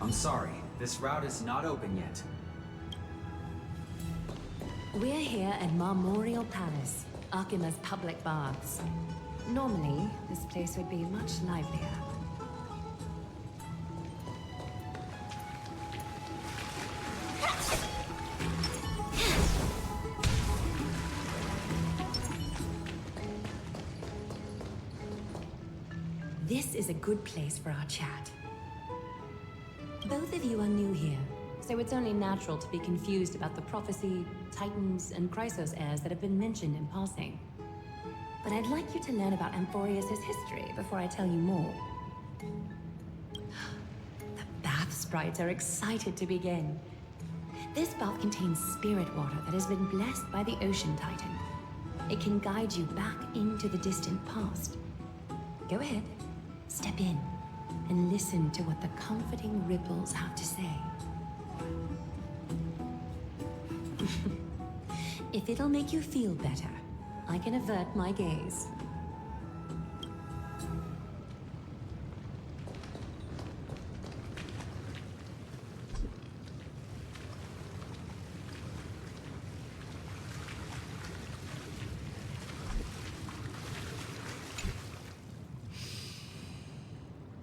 I'm sorry, this route is not open yet. We're here at Marmorial Palace, Archima's public baths. Normally, this place would be much livelier. This is a good place for our chat. Both of you are new here, so it's only natural to be confused about the prophecy, titans, and Chrysos heirs that have been mentioned in passing. But I'd like you to learn about amphoreus' history before I tell you more. The bath sprites are excited to begin. This bath contains spirit water that has been blessed by the ocean titan. It can guide you back into the distant past. Go ahead, step in, and listen to what the comforting ripples have to say. If it'll make you feel better, I can avert my gaze.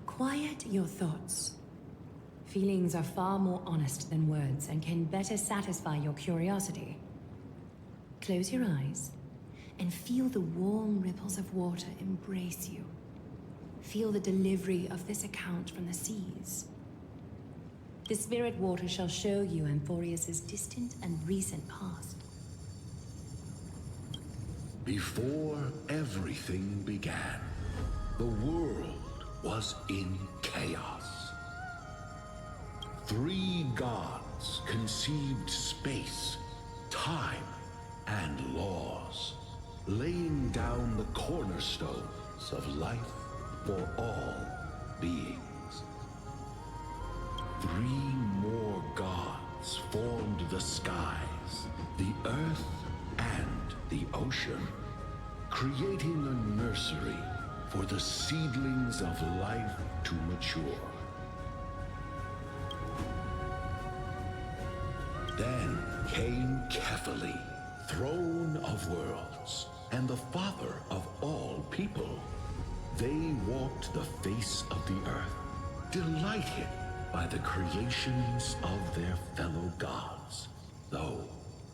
Quiet your thoughts. Feelings are far more honest than words and can better satisfy your curiosity. Close your eyes and feel the warm ripples of water embrace you. Feel the delivery of this account from the seas. The spirit water shall show you amphoreus' distant and recent past. Before everything began, the world was in chaos. 3 gods conceived space, time, and laws, laying down the cornerstones of life for all beings. 3 more gods formed the skies, the earth, and the ocean, creating a nursery for the seedlings of life to mature. Then came Kephalli, throne of worlds, and the father of all people. They walked the face of the earth, delighted by the creations of their fellow gods, though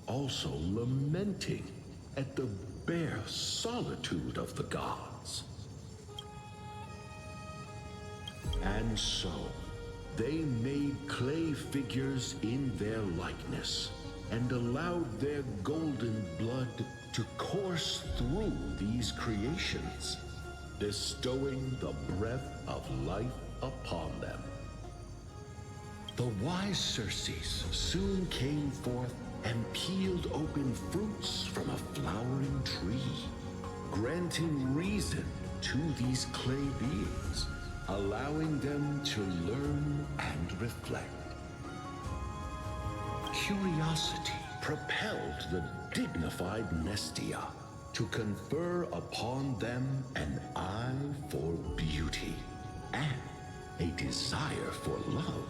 also lamenting at the bare solitude of the gods. And so, they made clay figures in their likeness, and allowed their golden blood to course through these creations, bestowing the breath of life upon them. The wise Circes soon came forth and peeled open fruits from a flowering tree, granting reason to these clay beings, allowing them to learn and reflect. Curiosity propelled the dignified Nestia to confer upon them an eye for beauty and a desire for love,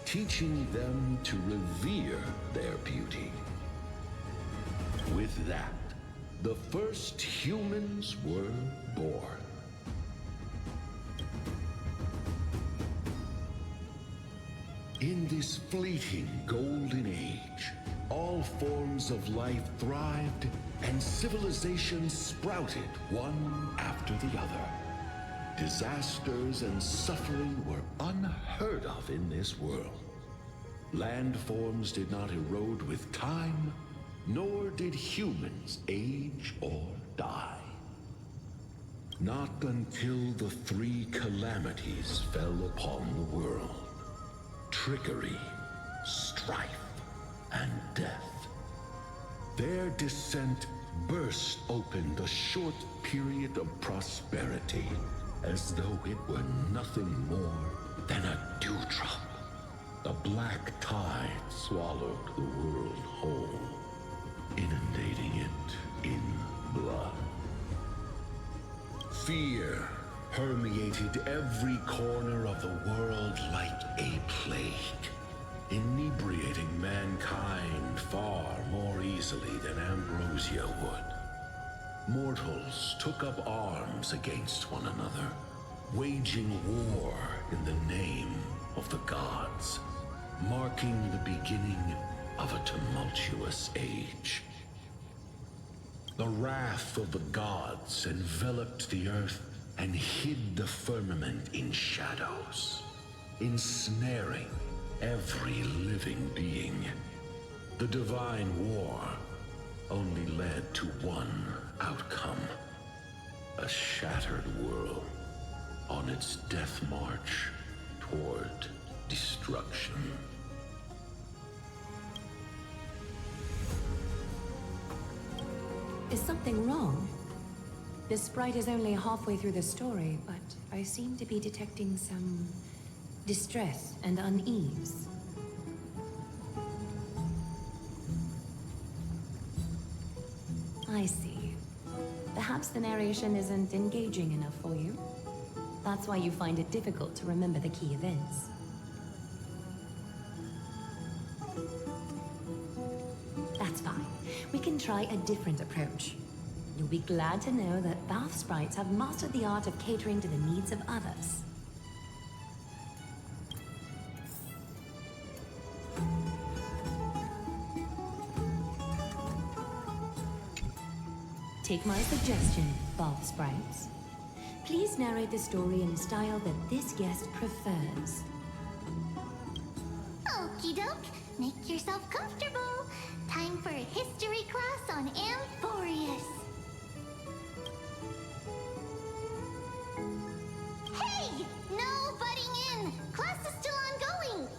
teaching them to revere their beauty. With that, the first humans were born. In this fleeting golden age, all forms of life thrived and civilizations sprouted one after the other. Disasters and suffering were unheard of in this world. Landforms did not erode with time, nor did humans age or die. Not until the 3 calamities fell upon the world: trickery, strife, and death. Their descent burst open the short period of prosperity, as though it were nothing more than a dewdrop. The black tide swallowed the world whole, inundating it in blood. Fear permeated every corner of the world like a plague, inebriating mankind far more easily than ambrosia would. Mortals took up arms against one another, waging war in the name of the gods, marking the beginning of a tumultuous age. The wrath of the gods enveloped the earth and hid the firmament in shadows, ensnaring every living being. The divine war only led to one outcome: a shattered world on its death march toward destruction. Is something wrong? This sprite is only halfway through the story, but I seem to be detecting some distress and unease. I see. Perhaps the narration isn't engaging enough for you. That's why you find it difficult to remember the key events. That's fine. We can try a different approach. You'll be glad to know that Bath sprites have mastered the art of catering to the needs of others. Take my suggestion, Bath sprites. Please narrate the story in a style that this guest prefers. Okie doke, make yourself comfortable. Time for a history class on amphoreus. Hey! No butting in! Class is still ongoing!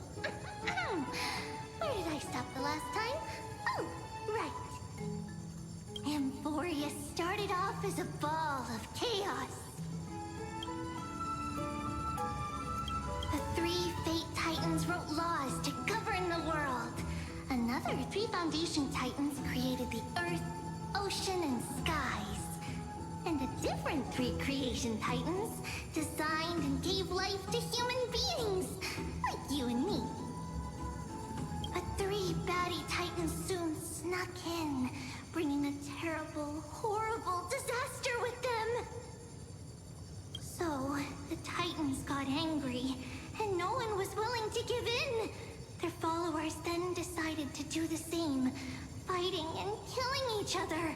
Where did I stop the last time? Oh, right. Amphoreus started off as a ball of chaos. The three Fate Titans wrote laws to govern the world. Another three Foundation Titans created the Earth, Ocean, and Skies. And a different three Creation Titans designed and gave life to human beings, like you and me. But three baddie Titans soon snuck in, bringing a terrible, horrible disaster with them. So, the Titans got angry, and no one was willing to give in. Their followers then decided to do the same, fighting and killing each other.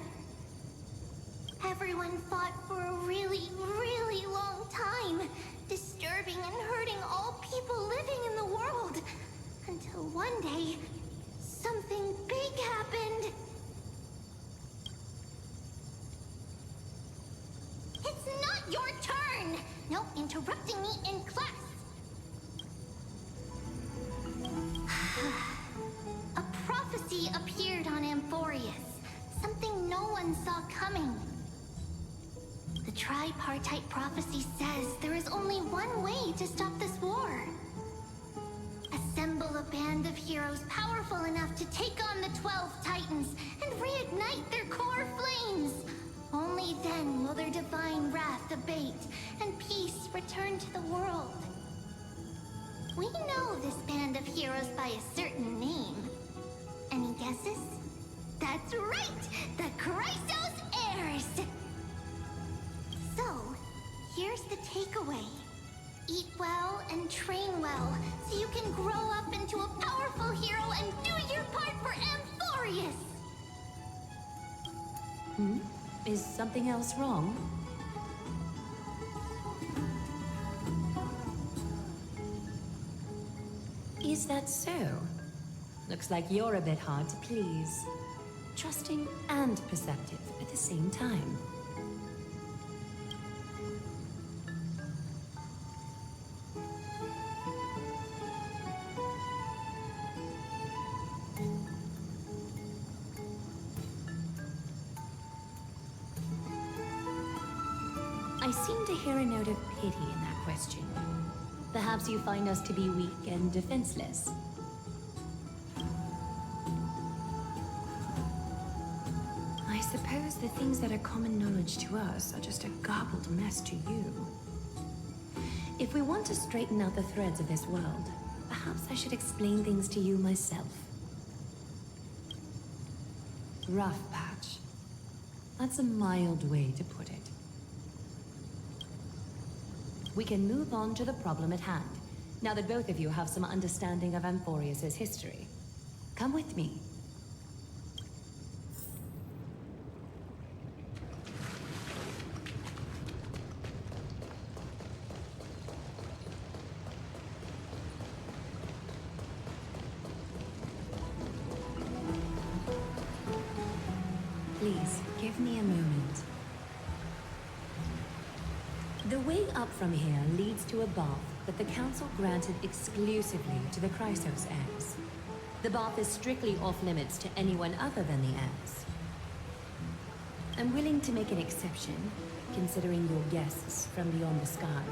Everyone fought for a really, really long time, disturbing and hurting all people living in the world. Until one day, something big happened. It's not your turn! No interrupting me in class. A prophecy appeared on Amphoreus, something no one saw coming. The tripartite prophecy says there is only one way to stop this war. Assemble a band of heroes powerful enough to take on the 12 Titans and reignite their core flames. Only then will their divine wrath abate and peace return to the world. We know this band of heroes by a certain name. Any guesses? That's right! The Chrysos Heirs! So, here's the takeaway. Eat well and train well, so you can grow up into a powerful hero and do your part for Amphoreus! Is something else wrong? Is that so? Looks like you're a bit hard to please. Trusting and perceptive at the same time. I seem to hear a note of pity in that question. Perhaps you find us to be weak and defenseless. I suppose the things that are common knowledge to us are just a garbled mess to you. If we want to straighten out the threads of this world, perhaps I should explain things to you myself. Rough patch. That's a mild way to put it. We can move on to the problem at hand, now that both of you have some understanding of amphoreus' history. Come with me. Please, give me a moment. The way up from here leads to a bath that the Council granted exclusively to the Chrysos heirs. The bath is strictly off-limits to anyone other than the heirs. I'm willing to make an exception, considering your guests from beyond the sky.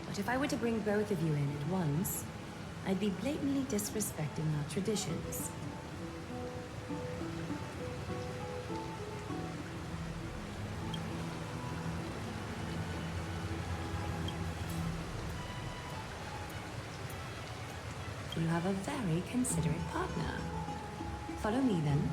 But if I were to bring both of you in at once, I'd be blatantly disrespecting our traditions. You have a very considerate partner. Follow me then.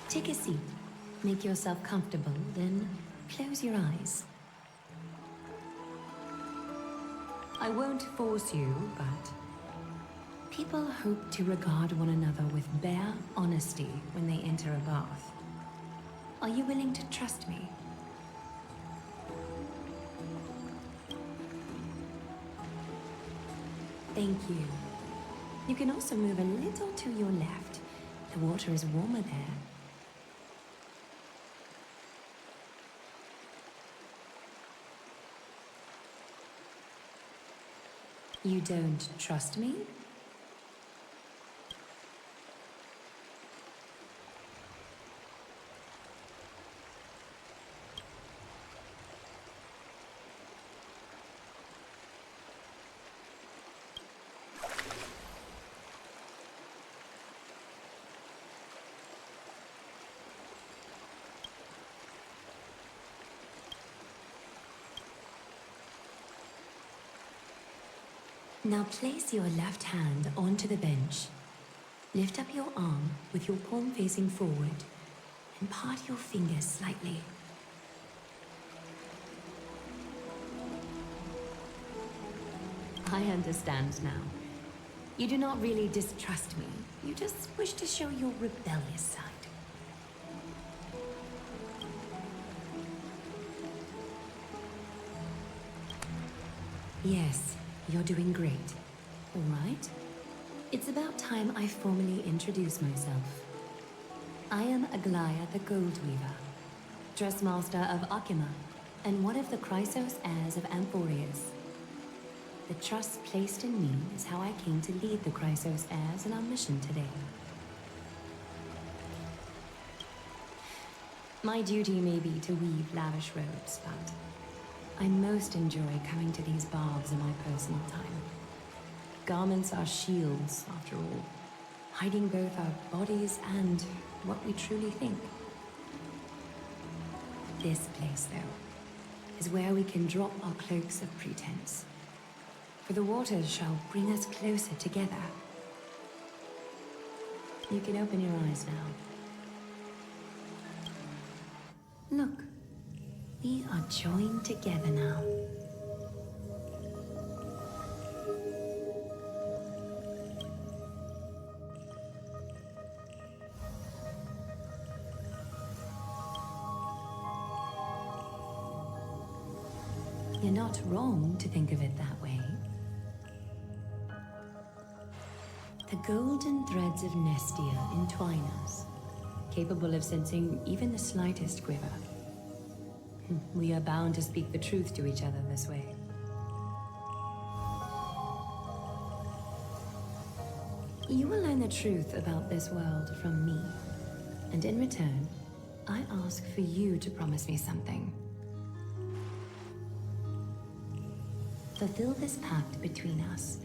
Take a seat. Make yourself comfortable, then close your eyes. I won't force you, but people hope to regard one another with bare honesty when they enter a bath. Are you willing to trust me? Thank you. You can also move a little to your left. The water is warmer there. You don't trust me? Now place your left hand onto the bench. Lift up your arm with your palm facing forward and part your fingers slightly. I understand now. You do not really distrust me. You just wish to show your rebellious side. Yes. You're doing great. All right? It's about time I formally introduce myself. I am Aglaya the Gold Weaver, Dressmaster of Akima, and one of the Chrysos heirs of amphoreus. The trust placed in me is how I came to lead the Chrysos heirs in our mission today. My duty may be to weave lavish robes, but I most enjoy coming to these baths in my personal time. Garments are shields, after all, hiding both our bodies and what we truly think. This place, though, is where we can drop our cloaks of pretense, for the waters shall bring us closer together. You can open your eyes now. Look. We are joined together now. You're not wrong to think of it that way. The golden threads of Nestia entwine us, capable of sensing even the slightest quiver. We are bound to speak the truth to each other this way. You will learn the truth about this world from me. And in return, I ask for you to promise me something. Fulfill this pact between us,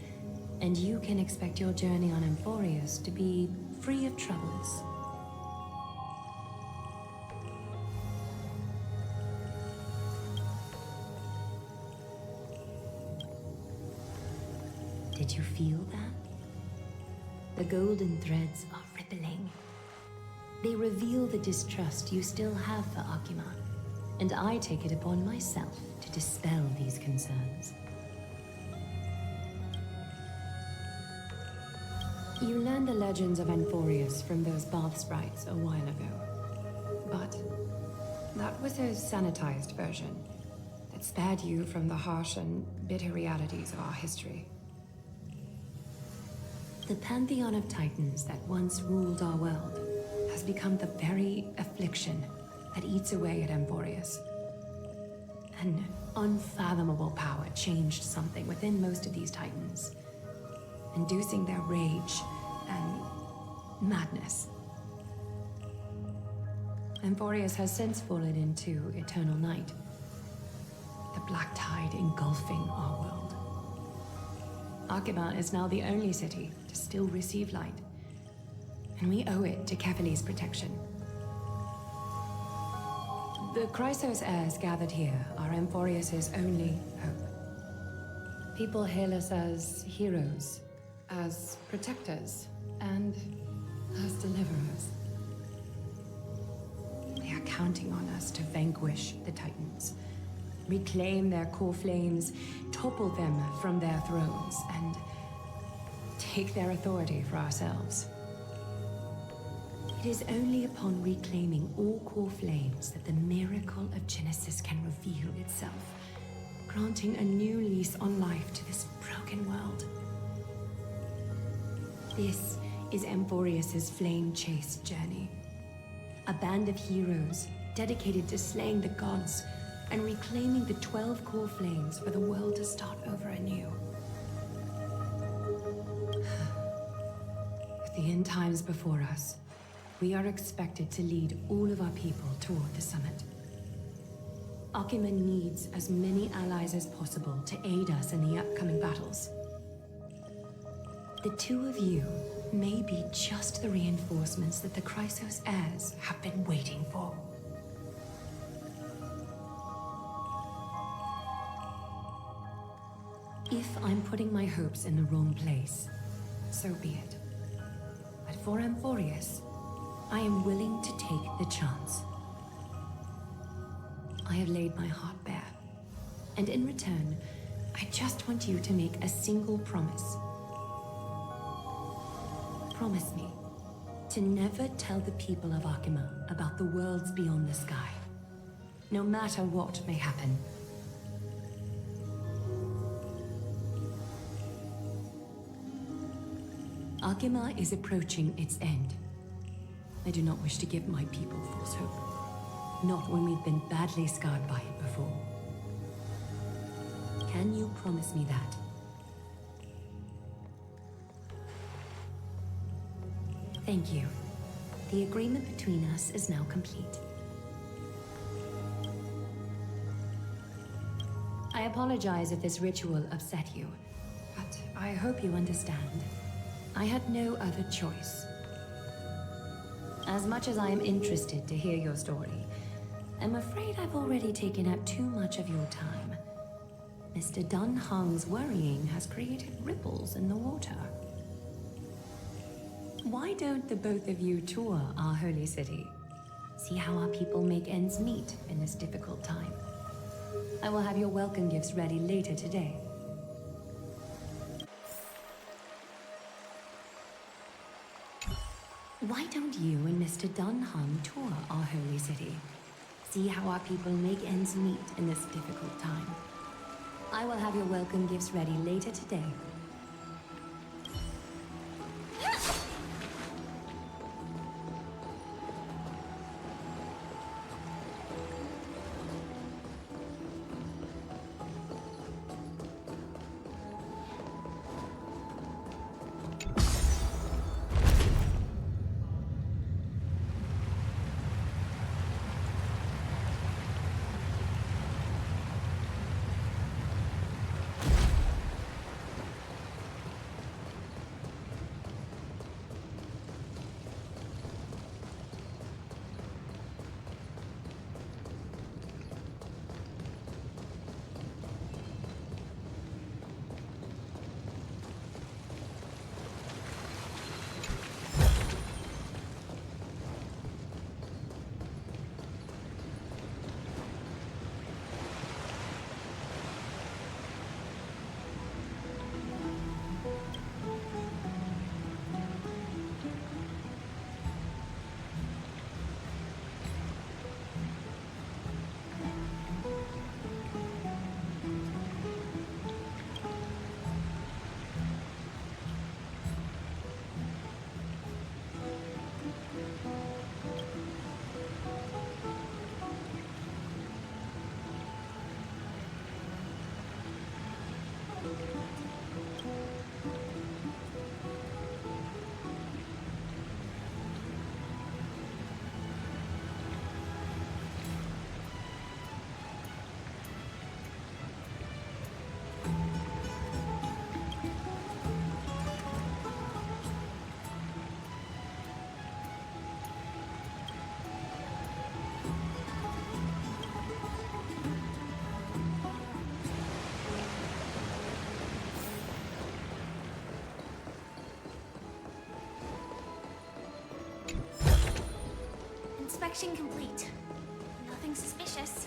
and you can expect your journey on Amphoreus to be free of troubles. Did you feel that? The golden threads are rippling. They reveal the distrust you still have for Akima, and I take it upon myself to dispel these concerns. You learned the legends of Amphoreus from those bath sprites a while ago. But that was a sanitized version that spared you from the harsh and bitter realities of our history. The pantheon of titans that once ruled our world has become the very affliction that eats away at Amphoreus. An unfathomable power changed something within most of these titans, inducing their rage and madness. Amphoreus has since fallen into eternal night, the black tide engulfing our world. Akima is now the only city to still receive light, and we owe it to Kefali's protection. The Chrysos heirs gathered here are Amphoreus' only hope. People hail us as heroes, as protectors, and as deliverers. They are counting on us to vanquish the Titans, reclaim their core flames, topple them from their thrones, and take their authority for ourselves. It is only upon reclaiming all core flames that the miracle of Genesis can reveal itself, granting a new lease on life to this broken world. This is Amphoreus' flame chase journey. A band of heroes dedicated to slaying the gods and reclaiming the 12 core flames for the world to start over anew. With the end times before us, we are expected to lead all of our people toward the summit. Akima needs as many allies as possible to aid us in the upcoming battles. The two of you may be just the reinforcements that the Chrysos heirs have been waiting for. If I'm putting my hopes in the wrong place, so be it. But for Amphoreus, I am willing to take the chance. I have laid my heart bare, and in return, I just want you to make a single promise. Promise me to never tell the people of Akima about the worlds beyond the sky, no matter what may happen. Akima is approaching its end. I do not wish to give my people false hope, not when we've been badly scarred by it before. Can you promise me that? Thank you. The agreement between us is now complete. I apologize if this ritual upset you, but I hope you understand. I had no other choice. As much as I am interested to hear your story, I'm afraid I've already taken up too much of your time. Mr. Dun Hong's worrying has created ripples in the water. Why don't the both of you tour our holy city? See how our people make ends meet in this difficult time. I will have your welcome gifts ready later today. Why don't you and Mr. Dun Hong tour our holy city? See how our people make ends meet in this difficult time. I will have your welcome gifts ready later today. Inspection complete. Nothing suspicious.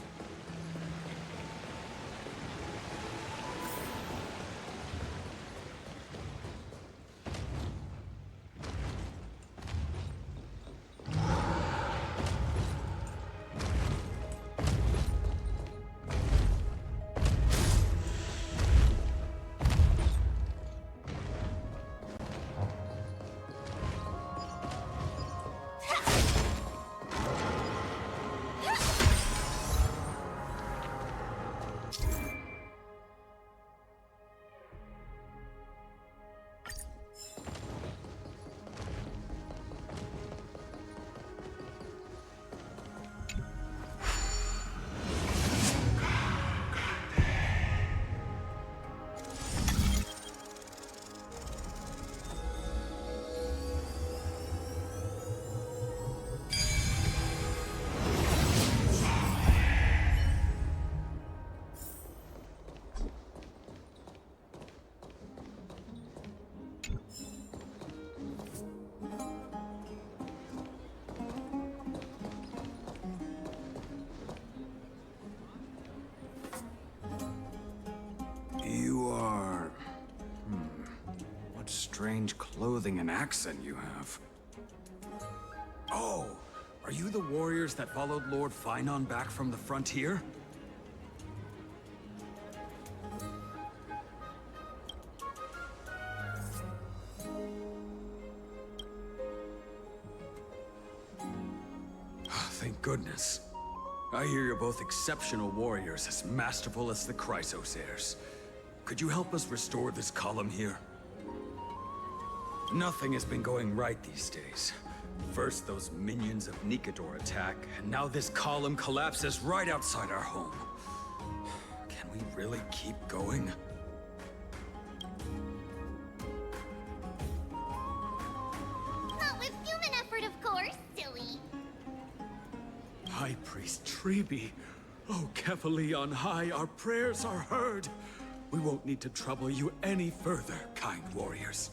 Strange clothing and accent you have. Oh, are you the warriors that followed Lord Finon back from the frontier? Thank goodness. I hear you're both exceptional warriors, as masterful as the Chrysos heirs. Could you help us restore this column here? Nothing has been going right these days. First those minions of Nikador attack, and now this column collapses right outside our home. Can we really keep going? Not with human effort, of course, silly. High Priest Treeby. Oh, Kevali on high, our prayers are heard. We won't need to trouble you any further, kind warriors.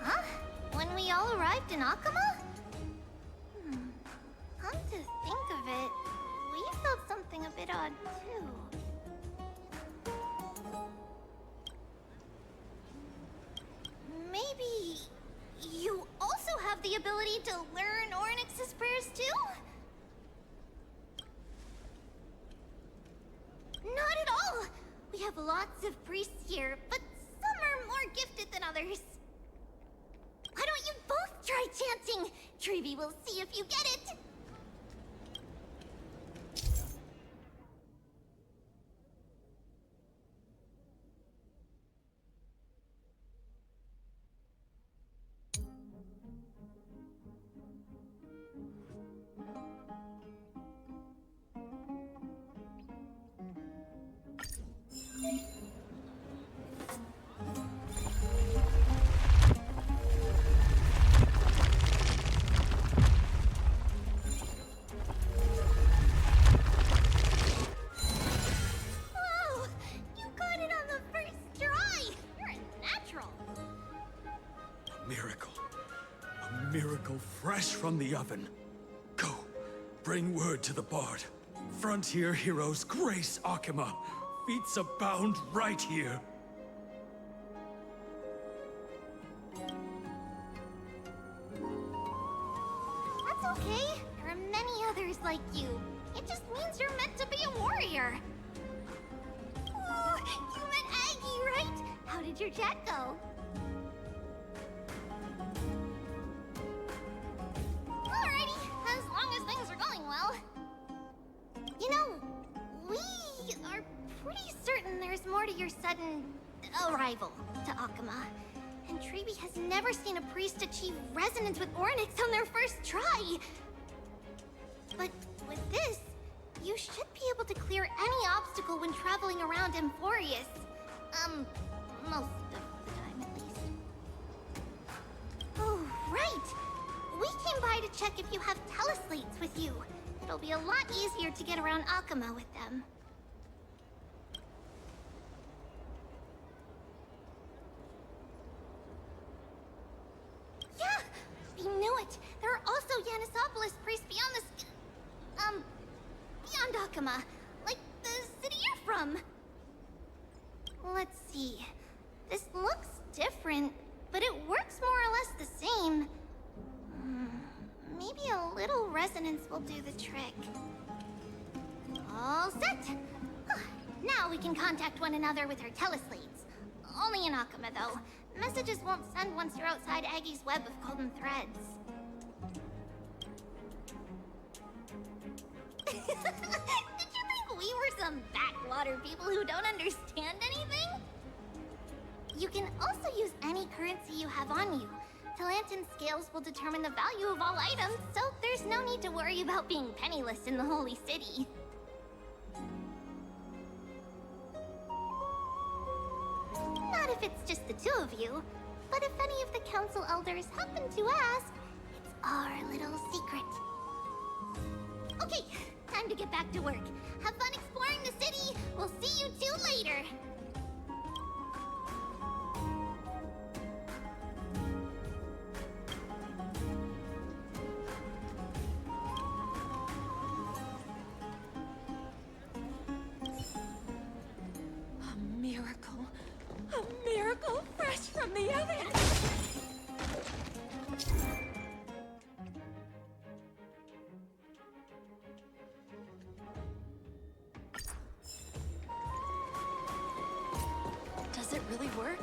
Huh? When we all arrived in Akama? Come to think of it, we felt something a bit odd too. Maybe you also have the ability to learn Ornyx's prayers too? Not at all! We have lots of priests here, but some are more gifted than others. Why don't you both try chanting? Treeby will see if you get it. Wow! You got it on the first try! You're a natural. A miracle. A miracle fresh from the oven. Go, bring word to the Bard. Frontier heroes grace Akama. Feats abound right here. That's okay. There are many others like you. It just means you're meant to be a warrior. Oh, you met Aggie, right? How did your chat go? Alrighty, as long as things are going well. You know, we are pretty certain there's more to your sudden arrival to Akama. And Treeby has never seen a priest achieve resonance with Ornyx on their first try. But with this, you should be able to clear any obstacle when traveling around amphoreus. Most of the time at least. Oh, right! We came by to check if you have teleslates with you. It'll be a lot easier to get around Akama with them. it! There are also Yanisopolis priests beyond beyond Akama. Like the city you're from. Let's see. This looks different, but it works more or less the same. Maybe a little resonance will do the trick. All set! Now we can contact one another with our teleslates. Only in Akama, though. Messages won't send once you're outside Aggie's web of golden threads. Did you think we were some backwater people who don't understand anything? You can also use any currency you have on you. Talantan scales will determine the value of all items, so there's no need to worry about being penniless in the Holy City. Not if it's just the two of you, but if any of the council elders happen to ask, it's our little secret. Okay, time to get back to work. Have fun exploring the city. We'll see you two later. A miracle fresh from the oven! Does it really work?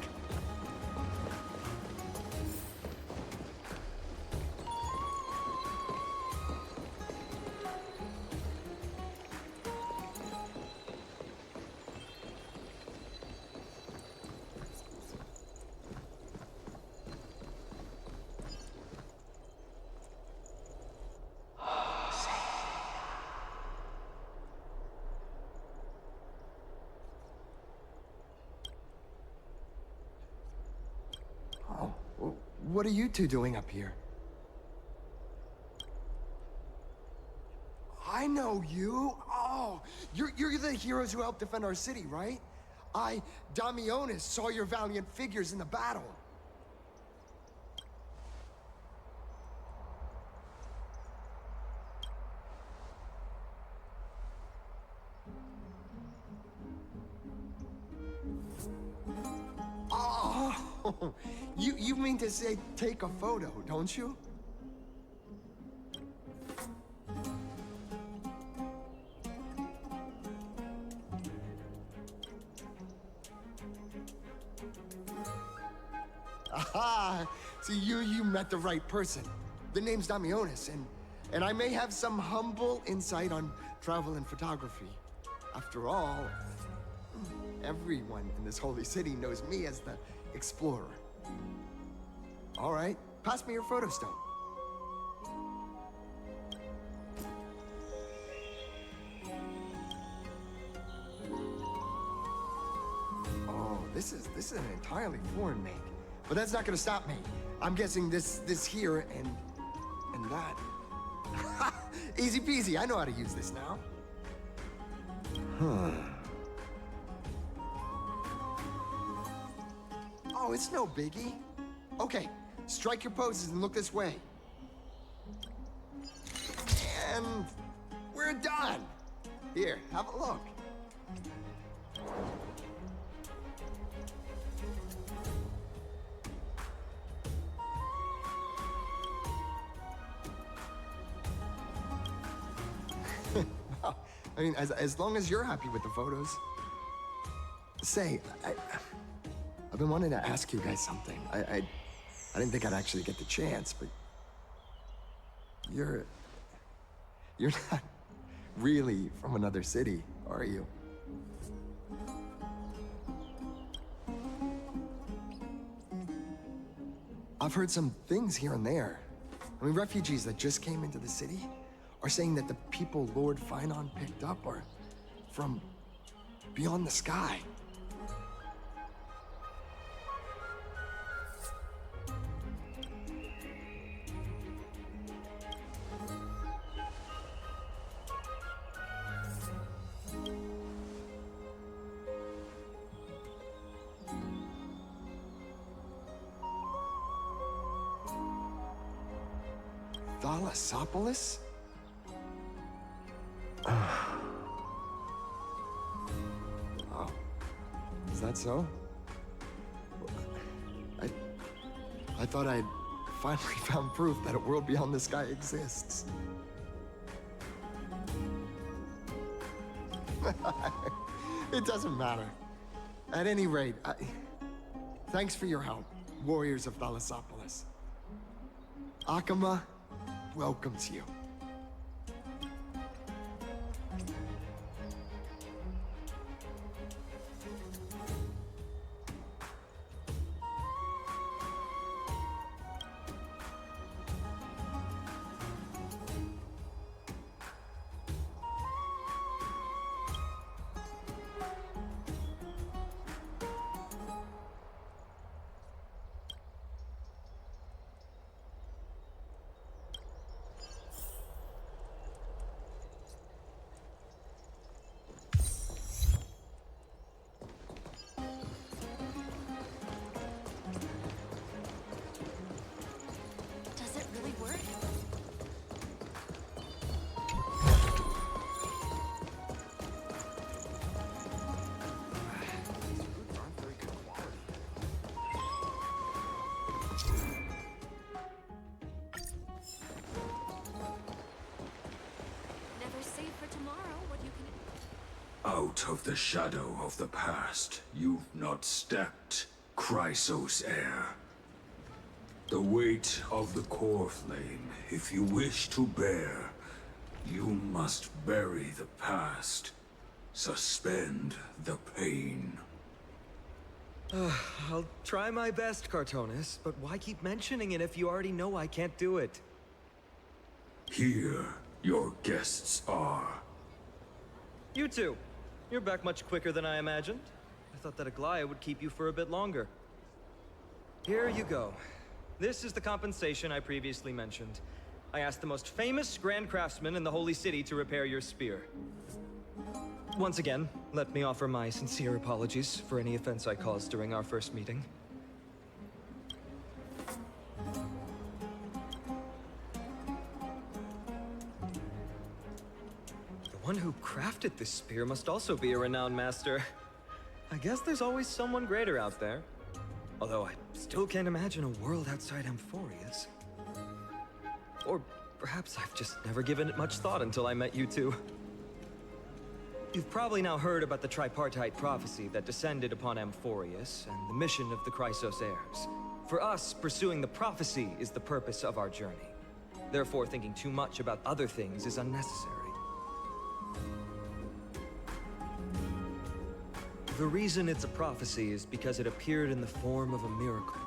What are you two doing up here? I know you. Oh, you're the heroes who helped defend our city, right? Damionis, saw your valiant figures in the battle. Oh, you mean to say take a photo, don't you? Aha! See, you met the right person. The name's Damionis, and I may have some humble insight on travel and photography. After all, everyone in this holy city knows me as the explorer. All right, pass me your photo stone. Oh, this is an entirely foreign make. But that's not gonna stop me. I'm guessing this here and that. Easy peasy, I know how to use this now. Huh. Oh, it's no biggie. Okay, strike your poses and look this way. And we're done. Here, have a look. Well, I mean, as long as you're happy with the photos. Say, I've been wanting to ask you guys something. I didn't think I'd actually get the chance, but you're not really from another city, are you? I've heard some things here and there. I mean, refugees that just came into the city are saying that the people Lord Finon picked up are from beyond the sky. Thalasopolis? Oh. Is that so? I thought I'd finally found proof that a world beyond the sky exists. It doesn't matter. At any rate, thanks for your help, warriors of Thalasopolis. Akama welcomes you. Does it really work? Never save for tomorrow what you can... Out of the shadow of the past, you've not stepped, Chrysos heir. The weight of the core flame, if you wish to bear, you must bury the past. Suspend the pain. I'll try my best, Cartonis, but why keep mentioning it if you already know I can't do it? Here, your guests are. You two. You're back much quicker than I imagined. I thought that Aglaya would keep you for a bit longer. Here you go. This is the compensation I previously mentioned. I asked the most famous Grand Craftsman in the Holy City to repair your spear. Once again, let me offer my sincere apologies for any offense I caused during our first meeting. The one who crafted this spear must also be a renowned master. I guess there's always someone greater out there. Although I still can't imagine a world outside amphoreus. Or perhaps I've just never given it much thought until I met you two. You've probably now heard about the tripartite prophecy that descended upon amphoreus and the mission of the Chrysos heirs. For us, pursuing the prophecy is the purpose of our journey. Therefore, thinking too much about other things is unnecessary. The reason it's a prophecy is because it appeared in the form of a miracle.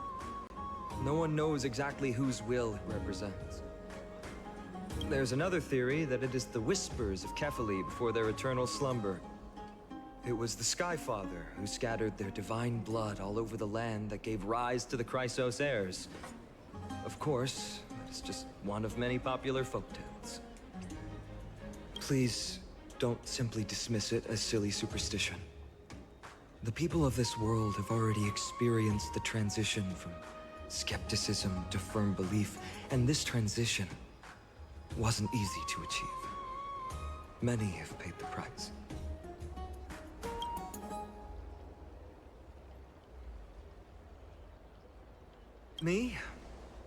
No one knows exactly whose will it represents. There's another theory that it is the whispers of Kefali before their eternal slumber. It was the Skyfather who scattered their divine blood all over the land that gave rise to the Chrysos heirs. Of course, that is just one of many popular folktales. Please, don't simply dismiss it as silly superstition. The people of this world have already experienced the transition from skepticism to firm belief, and this transition wasn't easy to achieve. Many have paid the price. Me?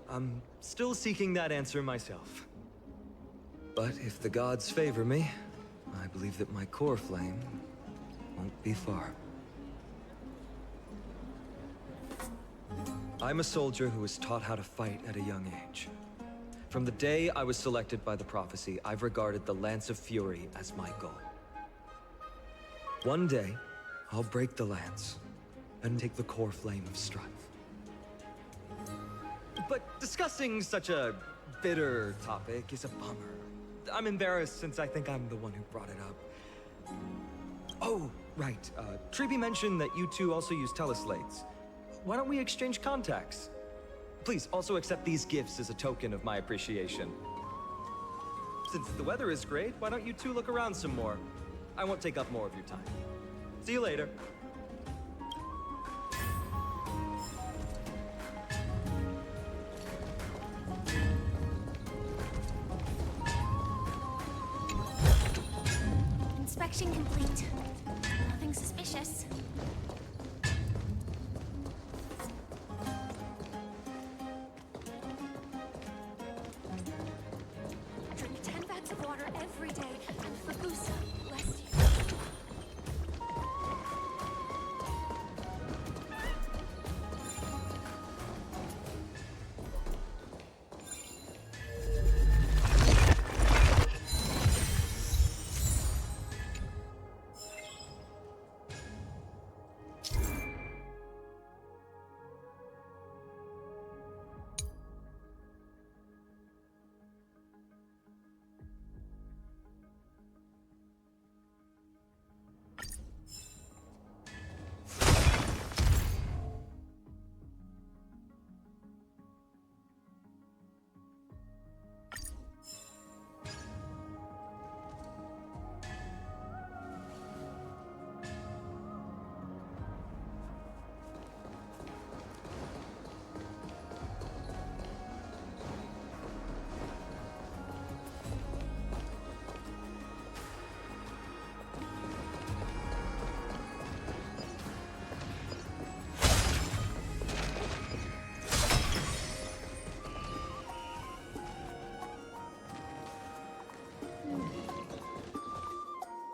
I'm still seeking that answer myself. But if the gods favor me, I believe that my core flame won't be far. I'm a soldier who was taught how to fight at a young age. From the day I was selected by the prophecy, I've regarded the Lance of Fury as my goal. One day, I'll break the lance and take the core flame of strife. But discussing such a bitter topic is a bummer. I'm embarrassed since I think I'm the one who brought it up. Oh, right. Treeby mentioned that you two also use teleslates. Why don't we exchange contacts? Please, also accept these gifts as a token of my appreciation. Since the weather is great, why don't you two look around some more? I won't take up more of your time. See you later. Inspection complete. Nothing suspicious. Drink 10 vats of water every day, and for Gusa, bless you.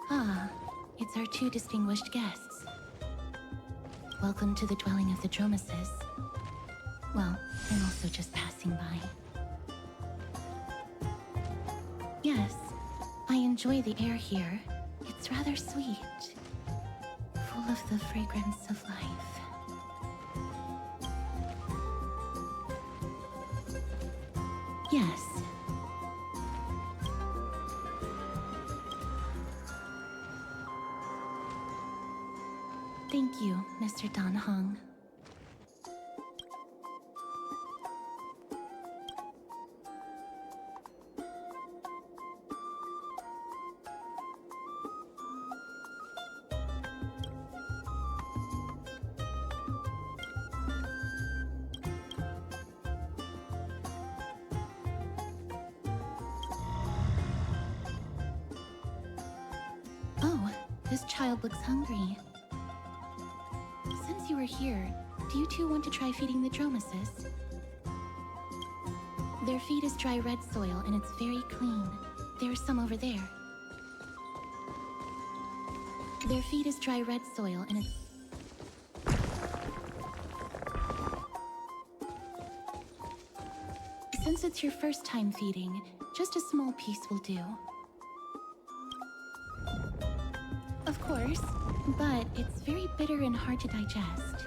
Ah, it's our two distinguished guests. Welcome to the dwelling of the Dromeses. Well, I'm also just passing by. Yes, I enjoy the air here. It's rather sweet, full of the fragrance of life. Yes. Thank you, Mr. Dan Hong. Oh, this child looks hungry. Since you were here, do you two want to try feeding the Dromeses? Their feed is dry red soil and it's very clean. There's some over there. Their feed is dry red soil and it's... Since it's your first time feeding, just a small piece will do. Of course, but it's very bitter and hard to digest.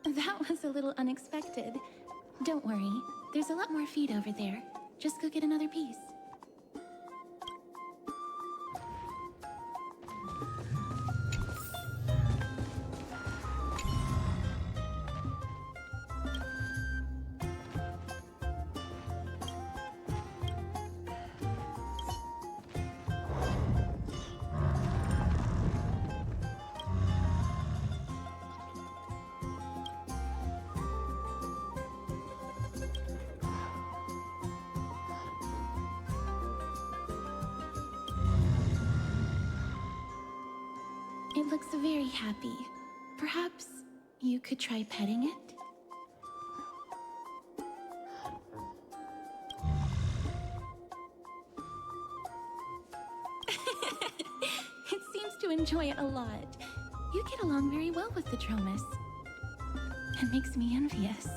That was a little unexpected. Don't worry, there's a lot more feed over there. Just go get another piece. It looks very happy. Perhaps you could try petting it? It seems to enjoy it a lot. You get along very well with the Dromus. It makes me envious.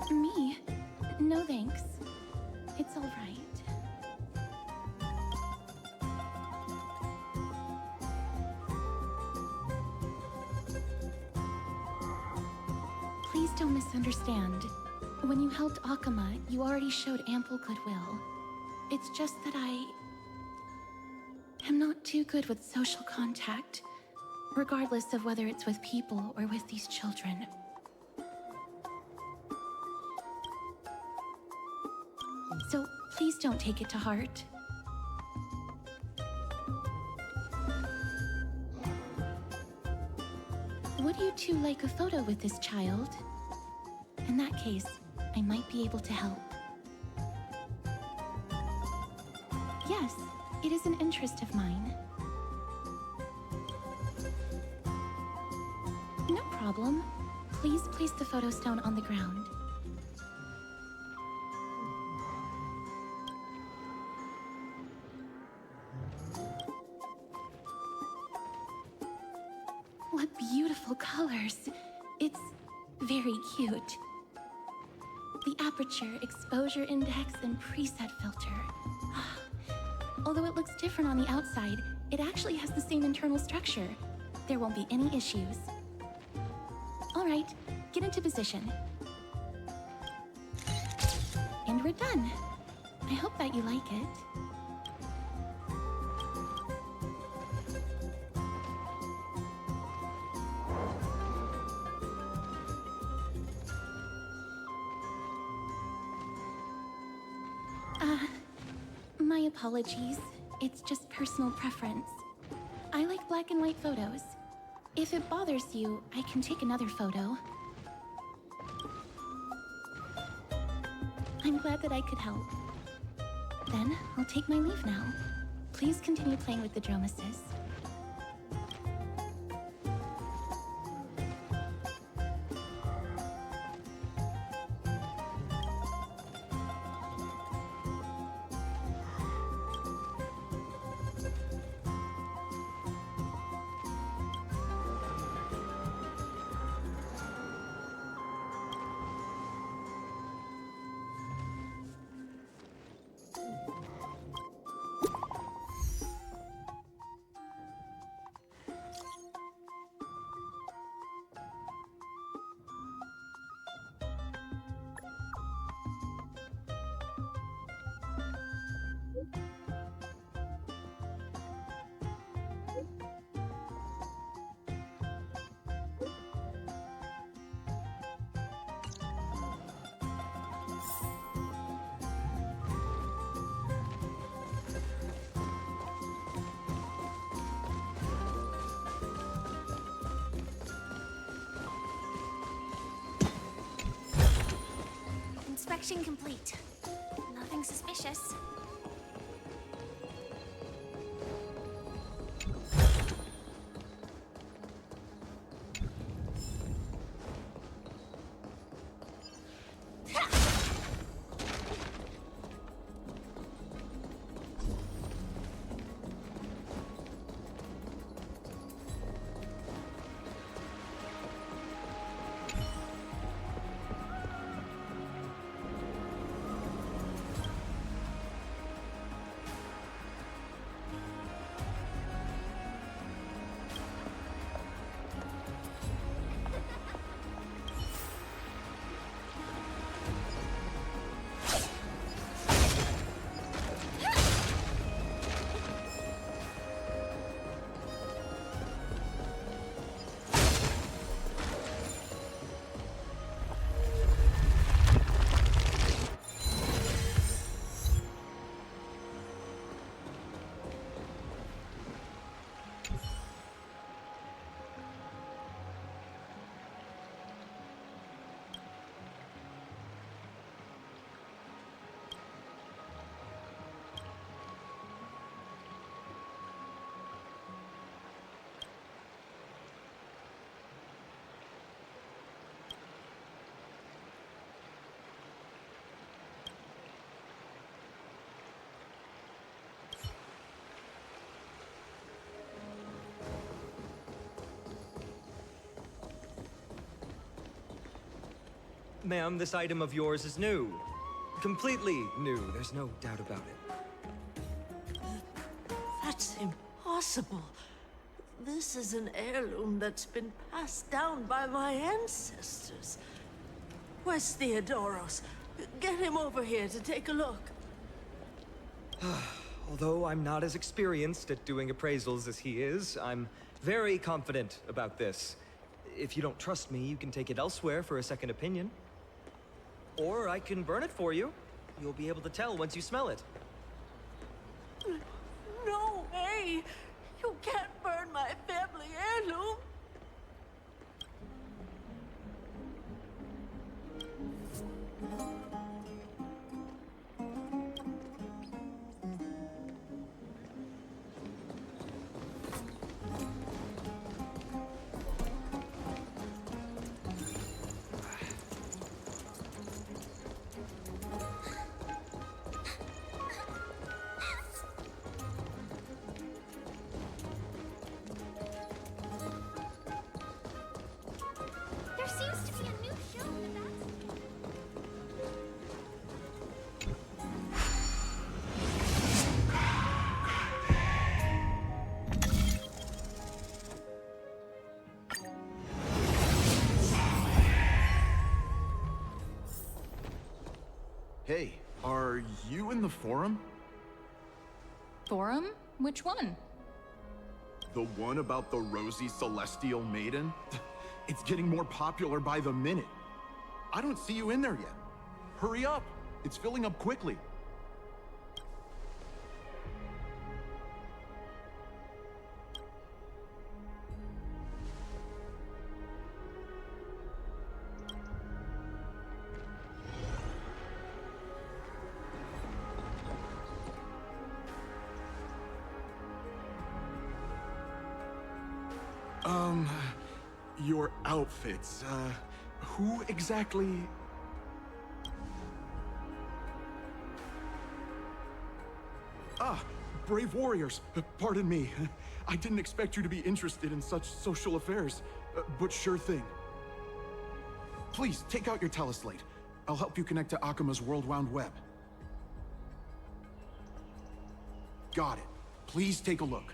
Me? No thanks. It's all right. Please don't misunderstand. When you helped Akama, you already showed ample goodwill. It's just that I am not too good with social contact, regardless of whether it's with people or with these children. So please don't take it to heart. Would you two like a photo with this child? In that case, I might be able to help. Yes, it is an interest of mine. No problem. Please place the photo stone on the ground. What beautiful colors. It's very cute. The aperture, exposure index, and preset filter. Although it looks different on the outside, it actually has the same internal structure. There won't be any issues. All right, get into position. And we're done. I hope that you like it. My apologies. It's just personal preference. I like black and white photos. If it bothers you, I can take another photo. I'm glad that I could help. Then, I'll take my leave now. Please continue playing with the Dromuses. Inspection complete. Nothing suspicious. Ma'am, this item of yours is new. Completely new, there's no doubt about it. That's impossible. This is an heirloom that's been passed down by my ancestors. Where's Theodoros? Get him over here to take a look. Although I'm not as experienced at doing appraisals as he is, I'm very confident about this. If you don't trust me, you can take it elsewhere for a second opinion. Or I can burn it for you. You'll be able to tell once you smell it. No way! You can't burn my family heirloom! There seems to be a new show in the back. Hey, are you in the forum? Forum? Which one? The one about the rosy celestial maiden? It's getting more popular by the minute. I don't see you in there yet. Hurry up! It's filling up quickly. Your outfits, who exactly... Ah, brave warriors, pardon me. I didn't expect you to be interested in such social affairs, but sure thing. Please, take out your teleslate. I'll help you connect to Akima's world-wound web. Got it. Please take a look.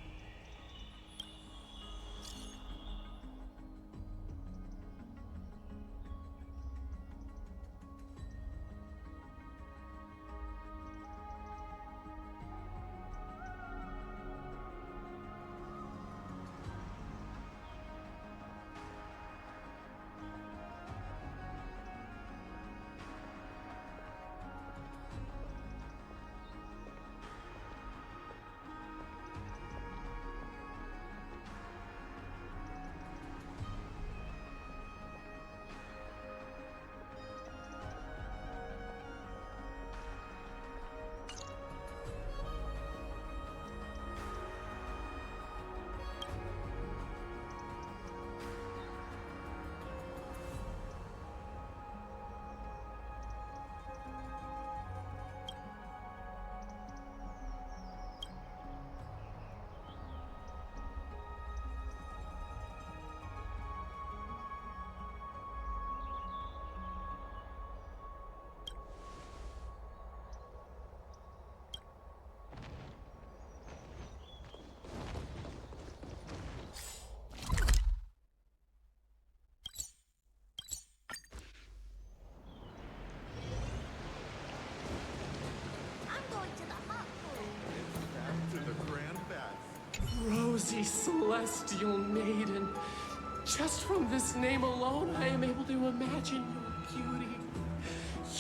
Rosy Celestial Maiden. Just from this name alone, I am able to imagine your beauty.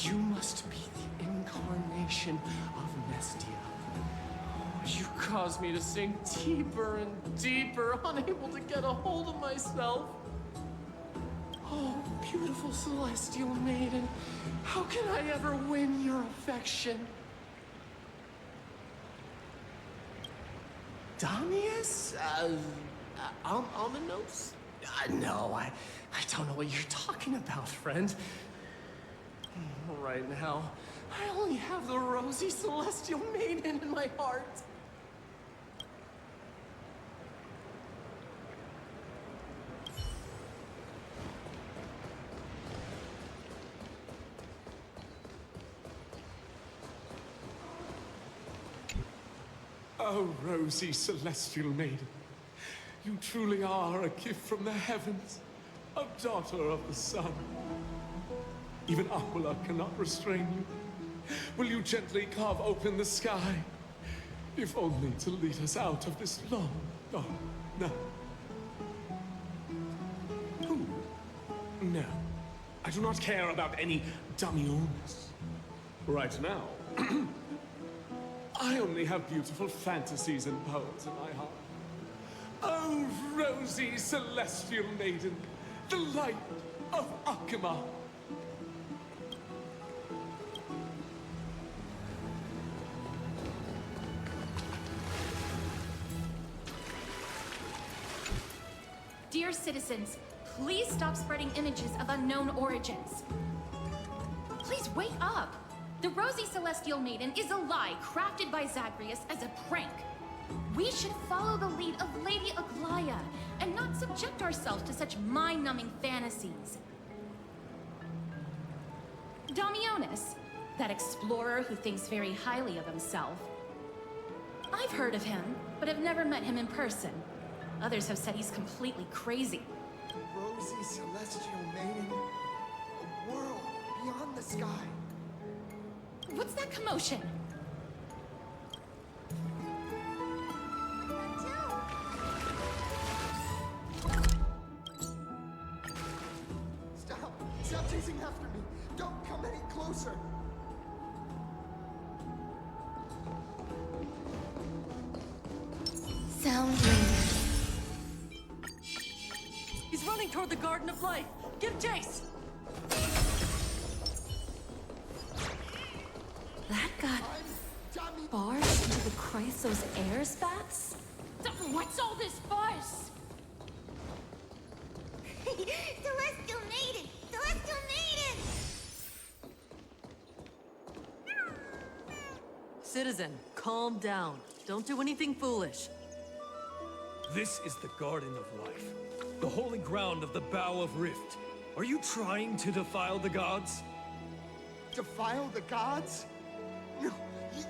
You must be the incarnation of Nestia. Oh, you cause me to sink deeper and deeper, unable to get a hold of myself. Oh, beautiful Celestial Maiden, how can I ever win your affection? Damius? Ominos? No, I don't know what you're talking about, friend. Right now, I only have the rosy Celestial Maiden in my heart. Oh, rosy celestial maiden, you truly are a gift from the heavens, a daughter of the sun. Even Aquila cannot restrain you. Will you gently carve open the sky, if only to lead us out of this long, dark night? Who? No, I do not care about any Damiones. Right now, I only have beautiful fantasies and poems in my heart. Oh, rosy celestial maiden, the light of Akima. Dear citizens, please stop spreading images of unknown origins. Please wake up! The Rosy Celestial Maiden is a lie crafted by Zagreus as a prank. We should follow the lead of Lady Aglaya and not subject ourselves to such mind-numbing fantasies. Damiones, that explorer who thinks very highly of himself. I've heard of him, but have never met him in person. Others have said he's completely crazy. Rosy celestial maiden, a world beyond the sky. What's that commotion? Stop! Stop chasing after me! Don't come any closer! Sound He's running toward the Garden of Life. Give chase! That got barged into the Chrysos air spats? What's all this buzz? Celestial maiden! Celestial maiden! Citizen, calm down. Don't do anything foolish. This is the Garden of Life, the holy ground of the Bow of Rift. Are you trying to defile the gods? Defile the gods? No,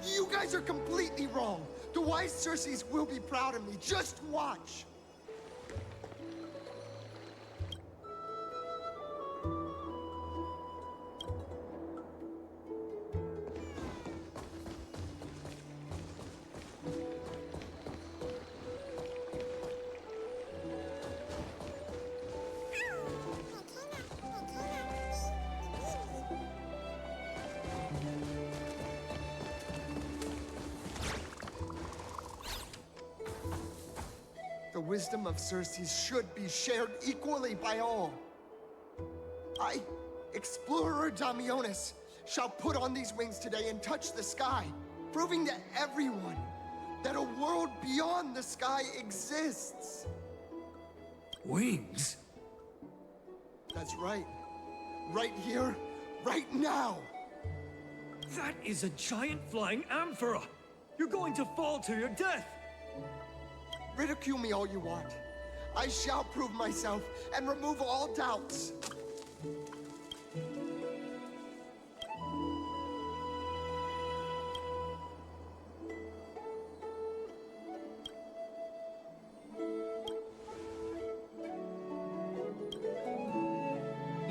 you guys are completely wrong. The wise Circes will be proud of me. Just watch. The wisdom of Circes should be shared equally by all. I, Explorer Damiones, shall put on these wings today and touch the sky, proving to everyone that a world beyond the sky exists. Wings? That's right. Right here, right now. That is a giant flying amphora! You're going to fall to your death! Ridicule me all you want. I shall prove myself and remove all doubts.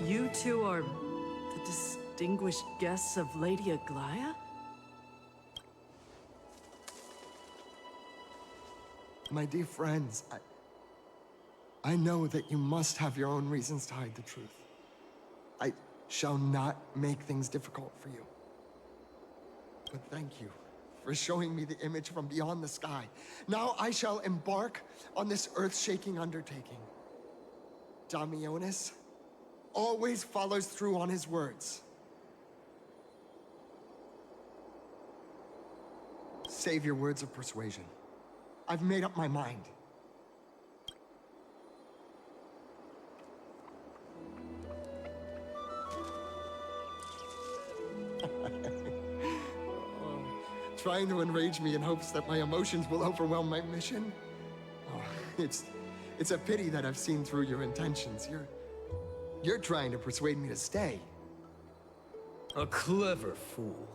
You two are the distinguished guests of Lady Aglaya? My dear friends, I know that you must have your own reasons to hide the truth. I shall not make things difficult for you. But thank you for showing me the image from beyond the sky. Now I shall embark on this earth-shaking undertaking. Damiones always follows through on his words. Save your words of persuasion. I've made up my mind. Trying to enrage me in hopes that my emotions will overwhelm my mission? Oh, it's a pity that I've seen through your intentions. You're trying to persuade me to stay. A clever fool.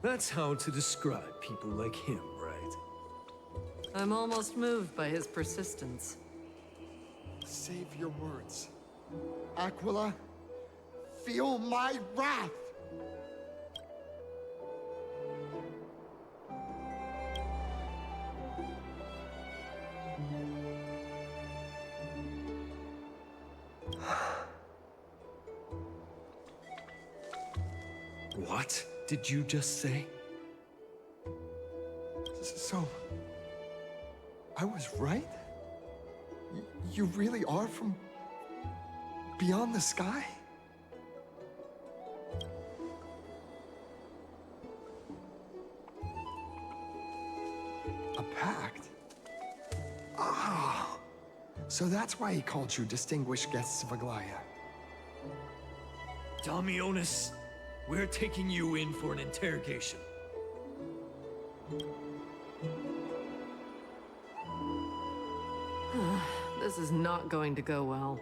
That's how to describe people like him, right? I'm almost moved by his persistence. Save your words. Aquila, feel my wrath! What did you just say? So, I was right? You really are from beyond the sky? A pact? Ah, so that's why he called you distinguished guests of Aglaya. Damionis, we're taking you in for an interrogation. This is not going to go well.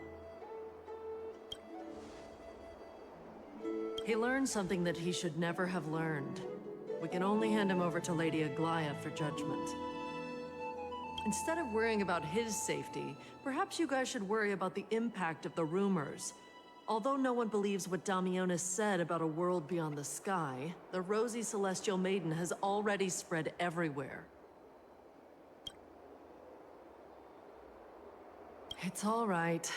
He learned something that he should never have learned. We can only hand him over to Lady Aglaya for judgment. Instead of worrying about his safety, perhaps you guys should worry about the impact of the rumors. Although no one believes what Damionis said about a world beyond the sky, the rosy celestial maiden has already spread everywhere. It's all right.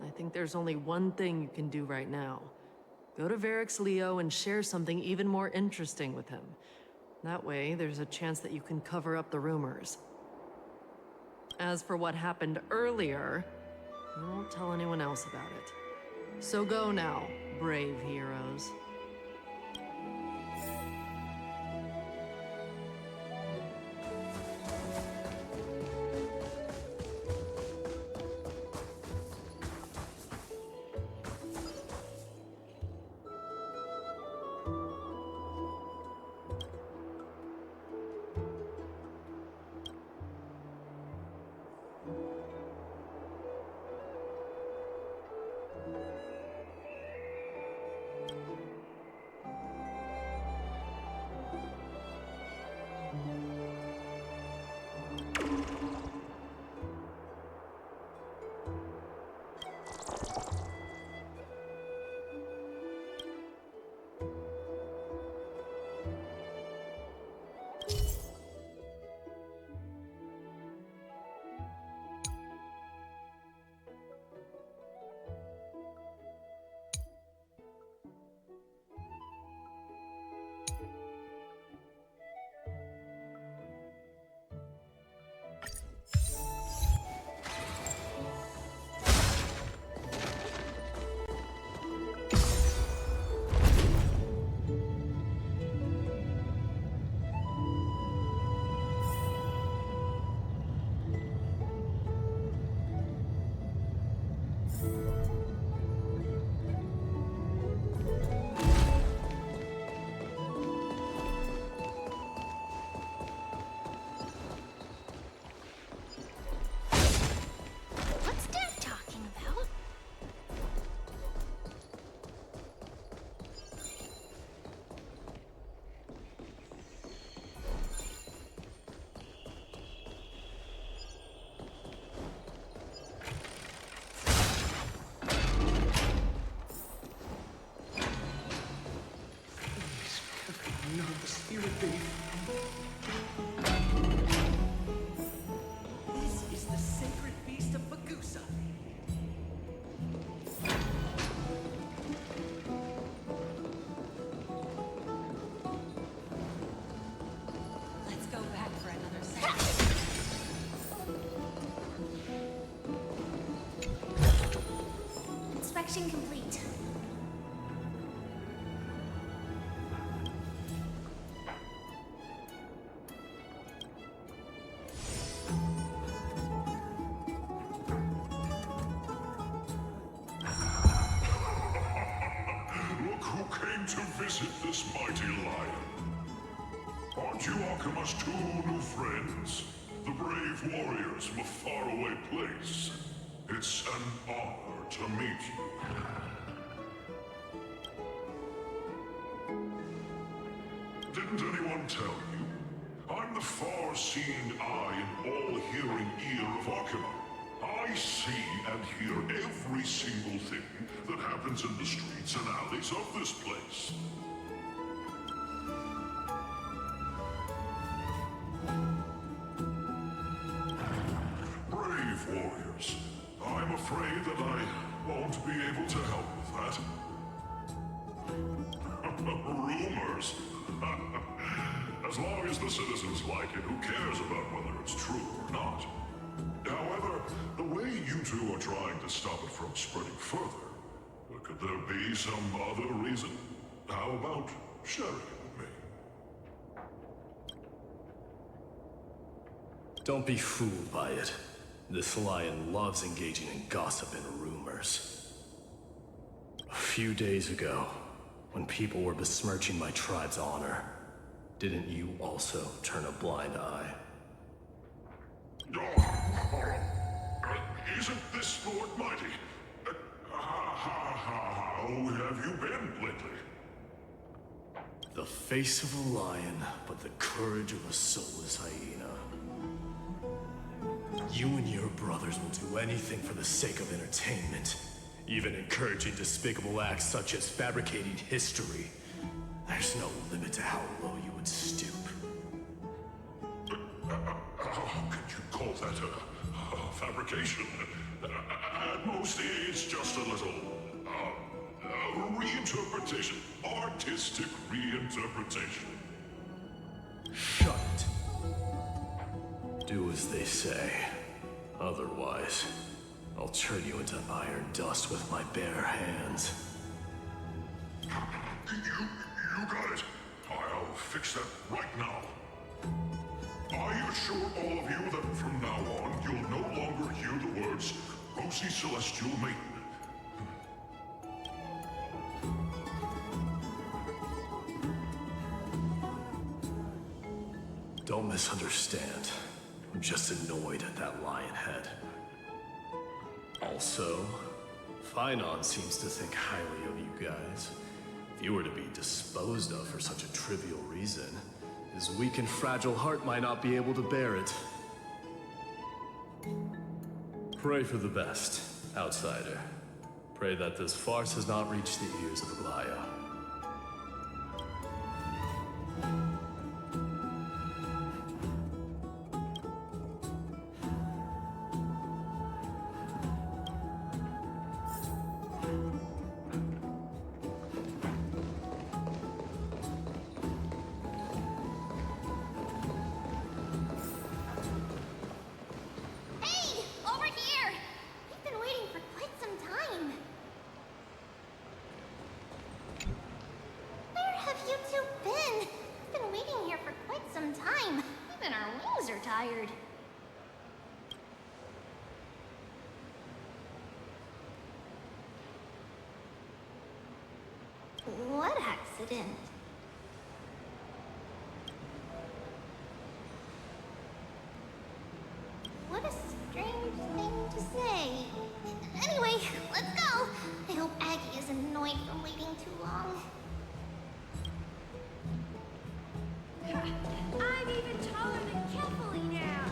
I think there's only one thing you can do right now. Go to Varix Leo and share something even more interesting with him. That way, there's a chance that you can cover up the rumors. As for what happened earlier, I won't tell anyone else about it. So go now, brave heroes. What's Dad talking about? Not the spirit babe. This is the sacred beast of Fagusa. Let's go back for another second. Inspection complete. Look who came to visit this mighty lion. Aren't you Akima's two new friends? The brave warriors from a faraway place. It's an honor to meet you. Didn't anyone tell you? I'm the far-seeing eye and all-hearing ear of Akima. I see and hear every single thing that happens in the streets and alleys of this place. Brave warriors, I'm afraid that I won't be able to help with that. Rumors? As long as the citizens like it, who cares about whether it's true or not? However, the way you two are trying to stop it from spreading further, could there be some other reason? How about sharing it with me? Don't be fooled by it. This lion loves engaging in gossip and rumors. A few days ago, when people were besmirching my tribe's honor, didn't you also turn a blind eye? Isn't this Lord Mighty? How have you been lately? The face of a lion, but the courage of a soulless hyena. You and your brothers will do anything for the sake of entertainment, even encouraging despicable acts such as fabricating history. There's no limit to how low you would stoop. How could you call that a fabrication? At most, it's just a little reinterpretation. Artistic reinterpretation. Shut it. Do as they say. Otherwise, I'll turn you into iron dust with my bare hands. You got it. I'll fix that right now. I assure all of you that from now on, you'll no longer hear the words Rosy Celestial Maiden. Don't misunderstand. I'm just annoyed at that lion head. Also, Finon seems to think highly of you guys. If you were to be disposed of for such a trivial reason, his weak and fragile heart might not be able to bear it. Pray for the best, outsider. Pray that this farce has not reached the ears of Aglaya. Hey! Over here! We've been waiting for quite some time. Where have you two been? We've been waiting here for quite some time. Even our wings are tired. What accident? What a strange thing to say. Anyway, let's go. I hope Aggie isn't annoyed from waiting too long. I'm even taller than Kefali now.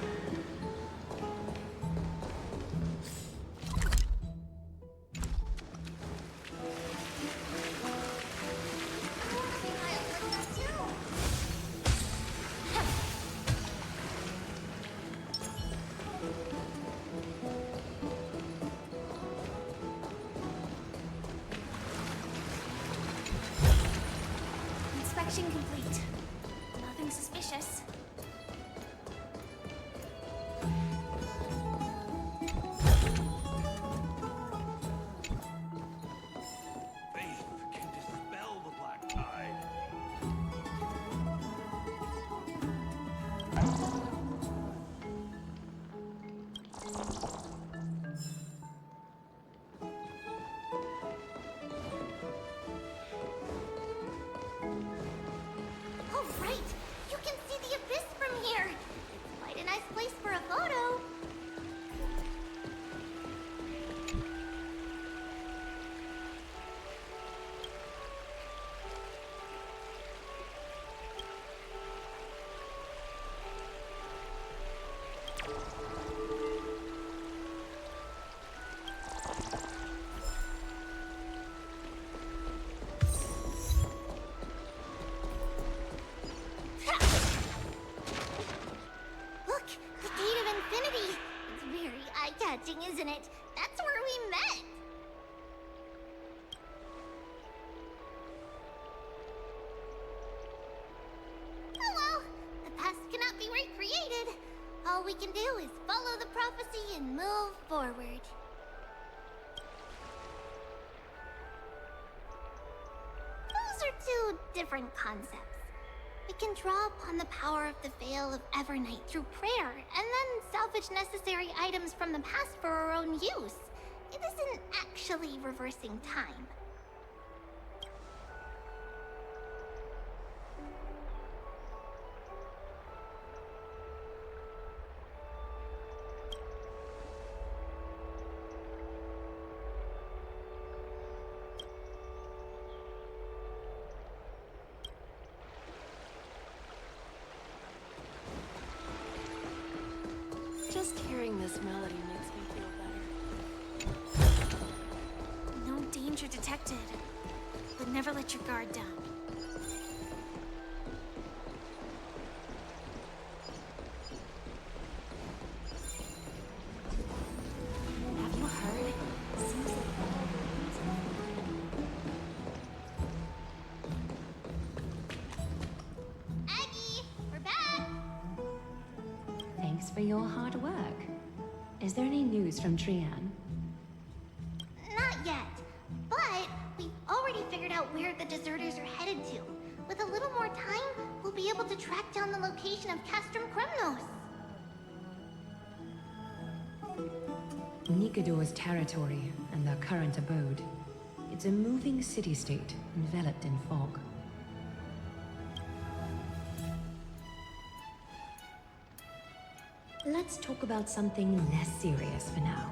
Inspection complete. Nothing suspicious. Faith can dispel the black tide. Oh, right! You can see the abyss all we can do is follow the prophecy and move forward. Those are two different concepts. We can draw upon the power of the Veil of Evernight through prayer, and then salvage necessary items from the past for our own use. It isn't actually reversing time. Just hearing this melody makes me feel better. No danger detected, but never let your guard down. Have you heard? Seems like Aggie, we're back! Thanks for your hard work. Is there any news from Trian? Not yet, but we've already figured out where the deserters are headed to. With a little more time, we'll be able to track down the location of Castrum Kremnos. Nikador's territory and their current abode. It's a moving city-state enveloped in fog. Let's talk about something less serious for now.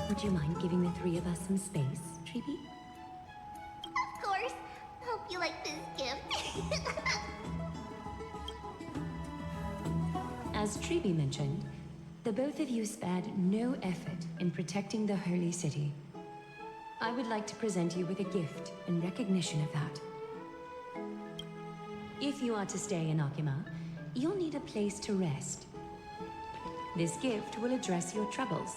Would you mind giving the three of us some space, Treeby? Of course. Hope you like this gift. As Treeby mentioned, the both of you spared no effort in protecting the Holy City. I would like to present you with a gift in recognition of that. If you are to stay in Akima, you'll need a place to rest. This gift will address your troubles.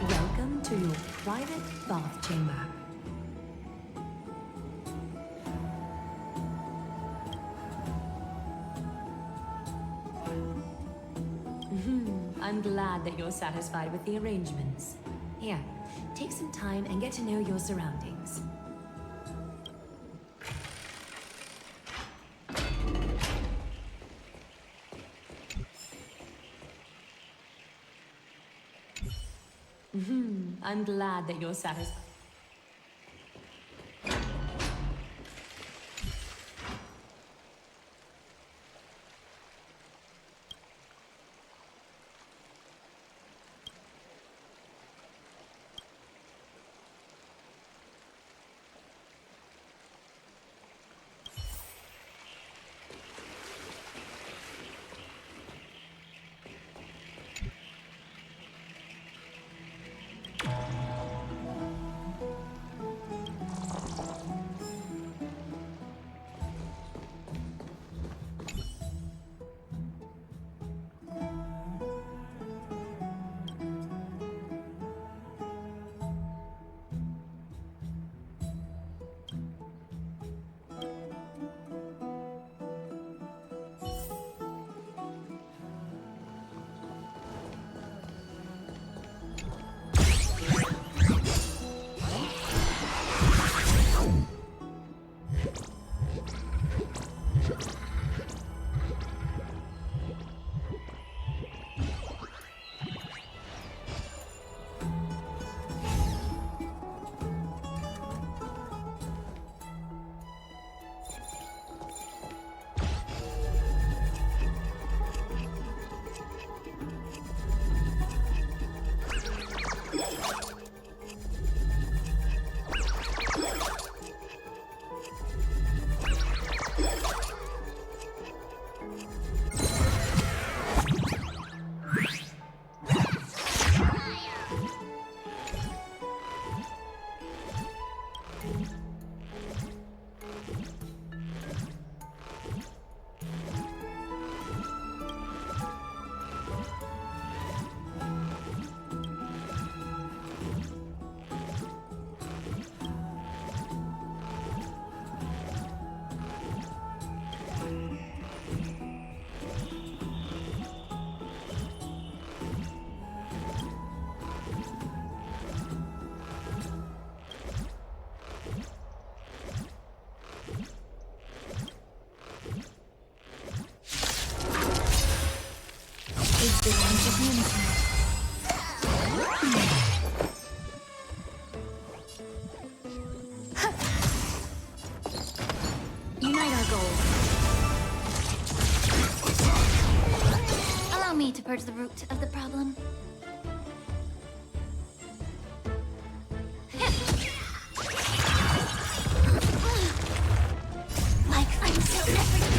Welcome to your private bath chamber. I'm glad that you're satisfied with the arrangements. Here, take some time and get to know your surroundings. I'm glad that you're satisfied. root of the problem. Like I'm so everything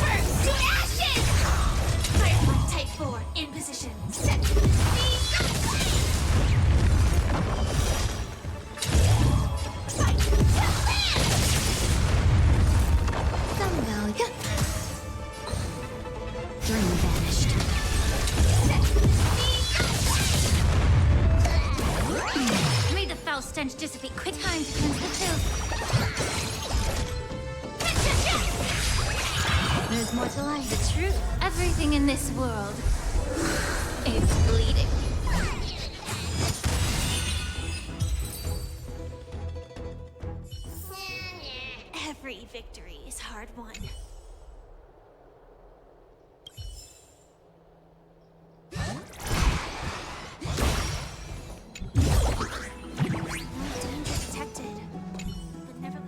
burns to ashes! Firefly Type 4 in position. Set to the Fight to land! Some value. Dream vanished. May the foul stench dissipate. Quick time to cleanse the filth. There's more to life. The truth. Everything in this world is bleeding. Every victory is hard won. Danger detected, but never.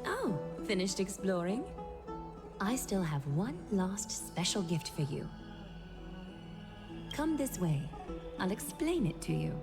Oh, finished exploring? I still have one last special gift for you. Come this way. I'll explain it to you.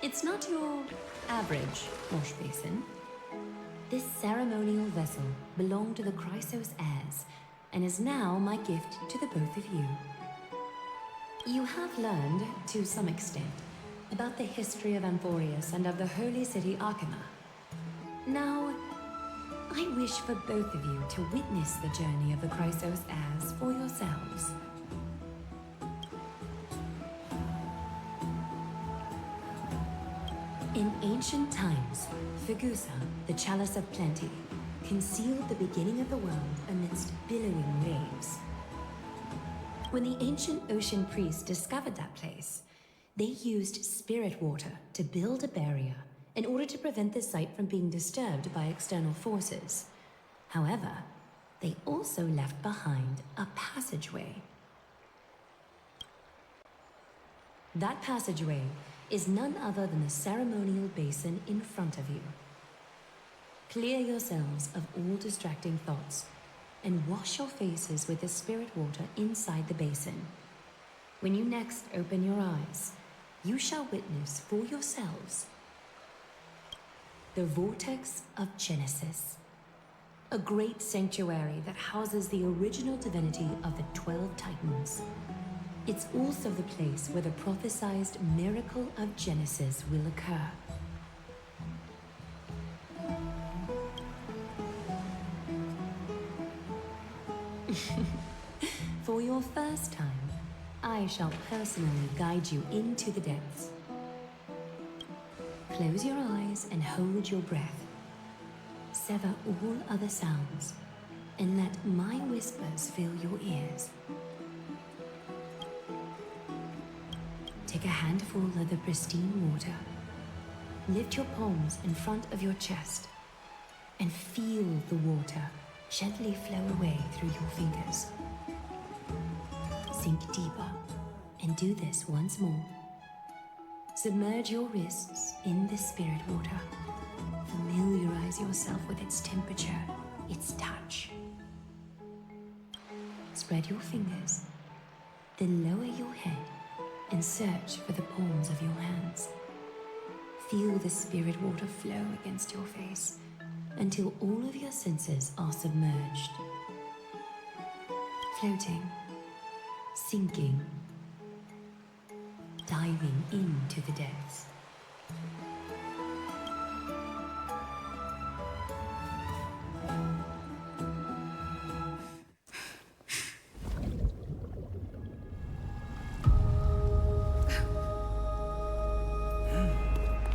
It's not your average wash basin. This ceremonial vessel belonged to the Chrysos heirs and is now my gift to the both of you. You have learned, to some extent, about the history of Amphoreus and of the holy city Arkema. Now, I wish for both of you to witness the journey of the Chrysos heirs for yourselves. In ancient times, Fagusa, the chalice of plenty, concealed the beginning of the world amidst billowing waves. When the ancient ocean priests discovered that place, they used spirit water to build a barrier in order to prevent the site from being disturbed by external forces. However, they also left behind a passageway. That passageway is none other than the ceremonial basin in front of you. Clear yourselves of all distracting thoughts and wash your faces with the spirit water inside the basin. When you next open your eyes, you shall witness for yourselves the Vortex of Genesis, a great sanctuary that houses the original divinity of the 12 Titans. It's also the place where the prophesized miracle of Genesis will occur. For your first time, I shall personally guide you into the depths. Close your eyes and hold your breath. Sever all other sounds and let my whispers fill your ears. Take a handful of the pristine water. Lift your palms in front of your chest and feel the water gently flow away through your fingers. Sink deeper and do this once more. Submerge your wrists in the spirit water. Familiarize yourself with its temperature, its touch. Spread your fingers, then lower your head and search for the palms of your hands. Feel the spirit water flow against your face until all of your senses are submerged. Floating, sinking, diving into the depths.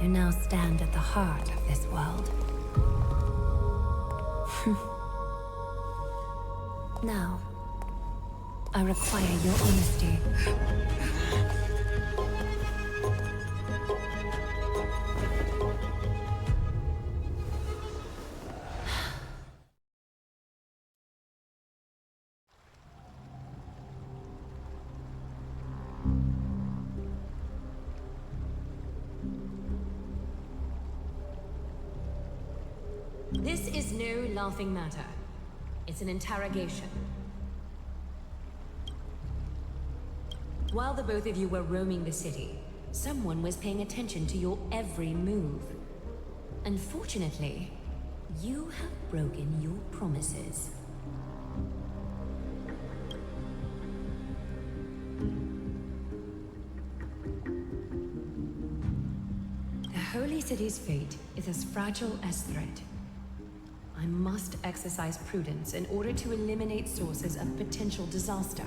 who now stand at the heart of this world. Now, I require your honesty. This is no laughing matter. It's an interrogation. While the both of you were roaming the city, someone was paying attention to your every move. Unfortunately, you have broken your promises. The Holy City's fate is as fragile as threat. I must exercise prudence in order to eliminate sources of potential disaster.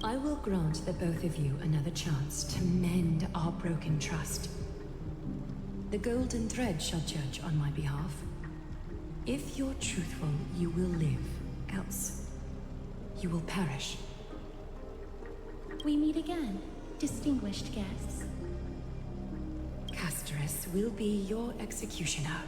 I will grant the both of you another chance to mend our broken trust. The Golden Thread shall judge on my behalf. If you're truthful, you will live. Else, you will perish. We meet again, distinguished guests. Casterus will be your executioner.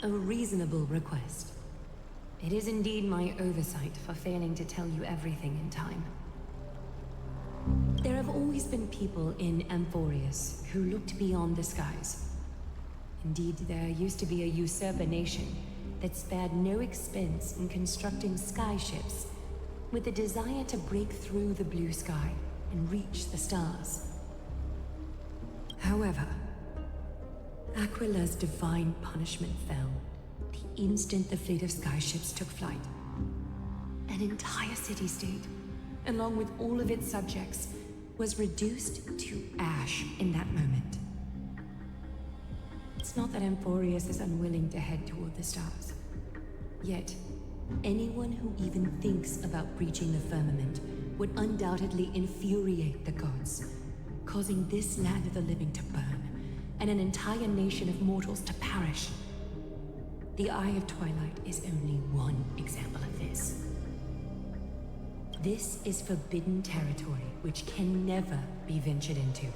A reasonable request. It is indeed my oversight for failing to tell you everything in time. There have always been people in Amphoreus who looked beyond the skies. Indeed, there used to be a usurper nation that spared no expense in constructing skyships with the desire to break through the blue sky and reach the stars. However, Aquila's divine punishment fell the instant the fleet of skyships took flight. An entire city-state, along with all of its subjects, was reduced to ash in that moment. It's not that Amphoreus is unwilling to head toward the stars. Yet, anyone who even thinks about breaching the firmament would undoubtedly infuriate the gods, causing this land of the living to burn, and an entire nation of mortals to perish. The Eye of Twilight is only one example of this. This is forbidden territory which can never be ventured into.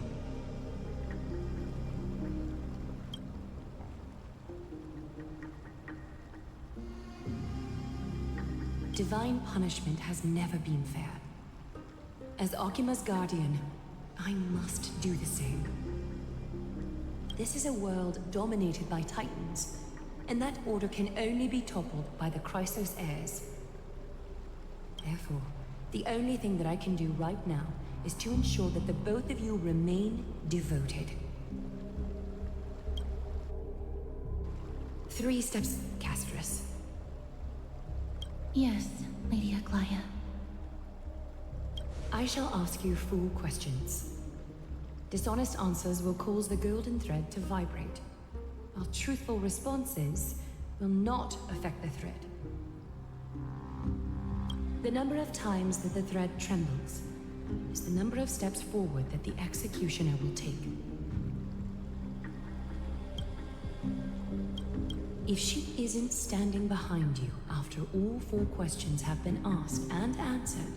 Divine punishment has never been fair. As Okima's guardian, I must do the same. This is a world dominated by Titans, and that order can only be toppled by the Chrysos heirs. Therefore, the only thing that I can do right now is to ensure that the both of you remain devoted. 3 steps, Casterus. Yes, Lady Aglaia. I shall ask you 4 questions. Dishonest answers will cause the golden thread to vibrate, while truthful responses will not affect the thread. The number of times that the thread trembles is the number of steps forward that the executioner will take. If she isn't standing behind you after all 4 questions have been asked and answered,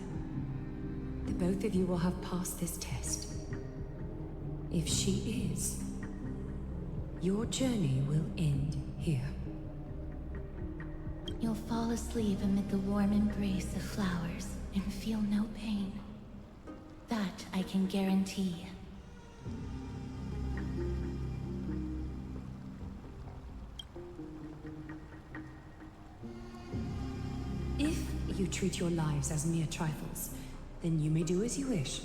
the both of you will have passed this test. If she is, your journey will end here. You'll fall asleep amid the warm embrace of flowers and feel no pain. That I can guarantee. If you treat your lives as mere trifles, then you may do as you wish.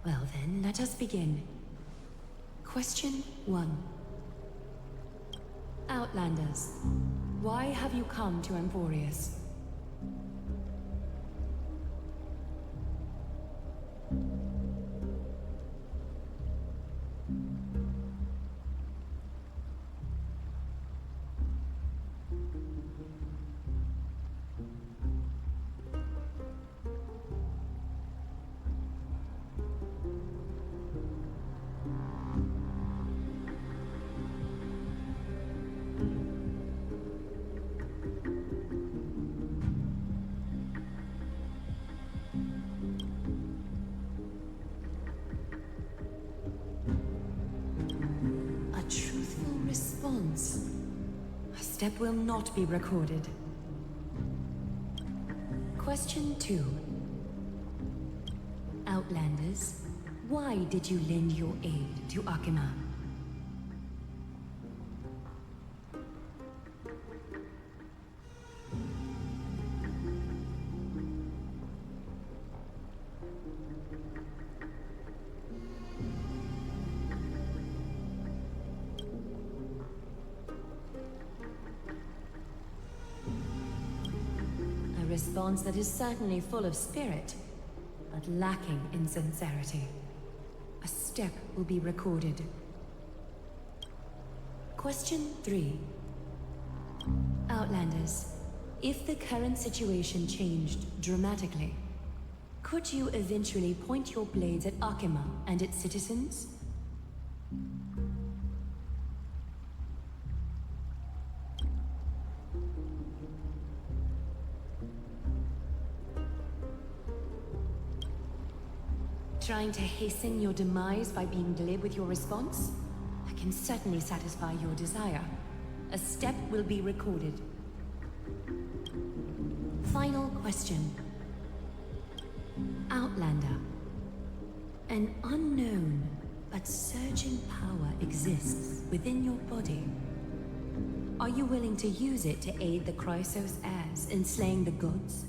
Well then, let us begin. Question 1. Outlanders, why have you come to Amphoreus? step will not be recorded. Question 2. Outlanders, why did you lend your aid to Akima? A response that is certainly full of spirit, but lacking in sincerity. A step will be recorded. Question 3. Outlanders, if the current situation changed dramatically, could you eventually point your blades at Akima and its citizens? Trying to hasten your demise by being glib with your response? I can certainly satisfy your desire. A step will be recorded. Final question. Outlander. An unknown but surging power exists within your body. Are you willing to use it to aid the Chrysos heirs in slaying the gods?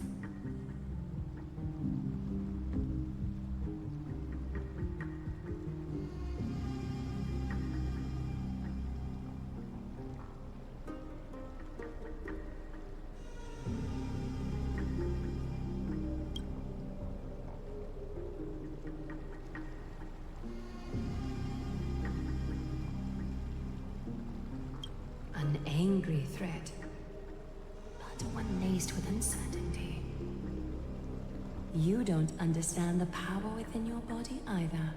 An angry threat, but one laced with uncertainty. You don't understand the power within your body either.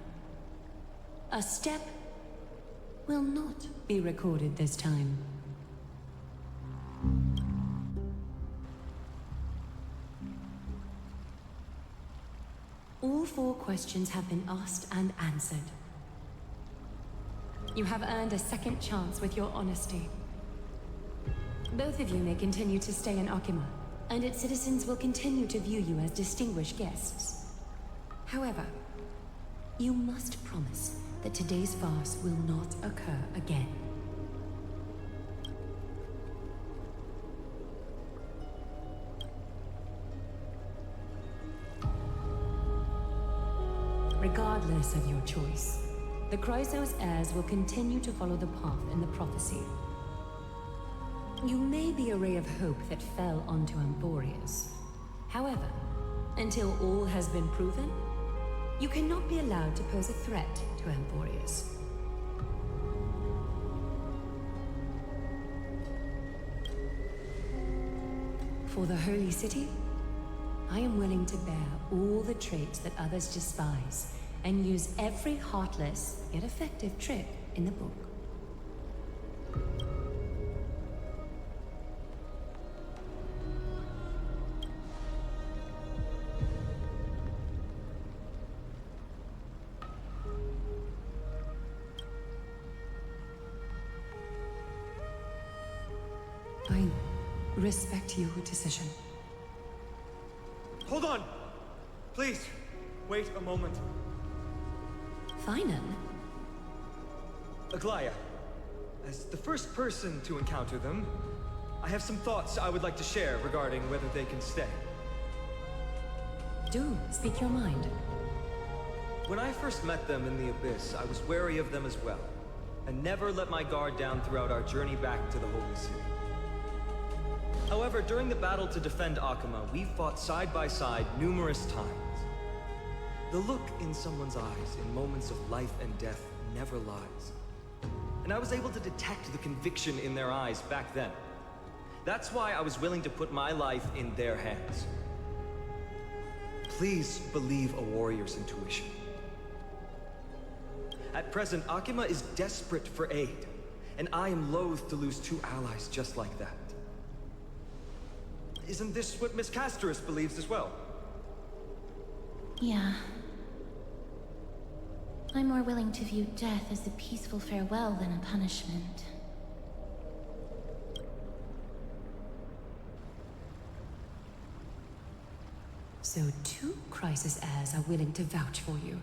A step will not be recorded this time. All 4 questions have been asked and answered. You have earned a second chance with your honesty. Both of you may continue to stay in Akima, and its citizens will continue to view you as distinguished guests. However, you must promise that today's farce will not occur again. Regardless of your choice, the Chrysos heirs will continue to follow the path in the prophecy. You may be a ray of hope that fell onto amphoreus. However, until all has been proven, you cannot be allowed to pose a threat to amphoreus. For the Holy City, I am willing to bear all the traits that others despise and use every heartless yet effective trick in the book. I respect your decision. Hold on! Please, wait a moment. Finan? Aglaya, as the first person to encounter them, I have some thoughts I would like to share regarding whether they can stay. Do speak your mind. When I first met them in the Abyss, I was wary of them as well, and never let my guard down throughout our journey back to the Holy City. However, during the battle to defend Akima, we fought side by side numerous times. The look in someone's eyes in moments of life and death never lies. And I was able to detect the conviction in their eyes back then. That's why I was willing to put my life in their hands. Please believe a warrior's intuition. At present, Akima is desperate for aid, and I am loath to lose 2 allies just like that. Isn't this what Miss Casterus believes as well? Yeah. I'm more willing to view death as a peaceful farewell than a punishment. So 2 crisis heirs are willing to vouch for you.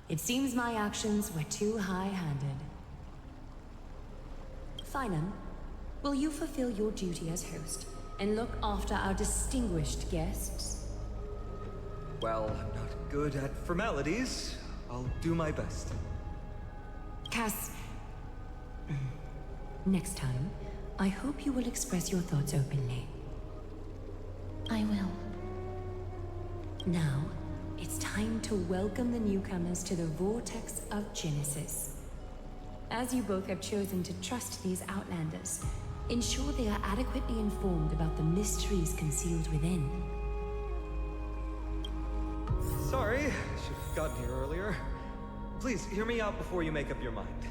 It seems my actions were too high-handed. Finan, will you fulfill your duty as host and look after our distinguished guests? Well, I'm not good at formalities. I'll do my best. Cass... Next time, I hope you will express your thoughts openly. I will. Now, it's time to welcome the newcomers to the Vortex of Genesis. As you both have chosen to trust these Outlanders, ensure they are adequately informed about the mysteries concealed within. Sorry, I should have gotten here earlier. Please, hear me out before you make up your mind.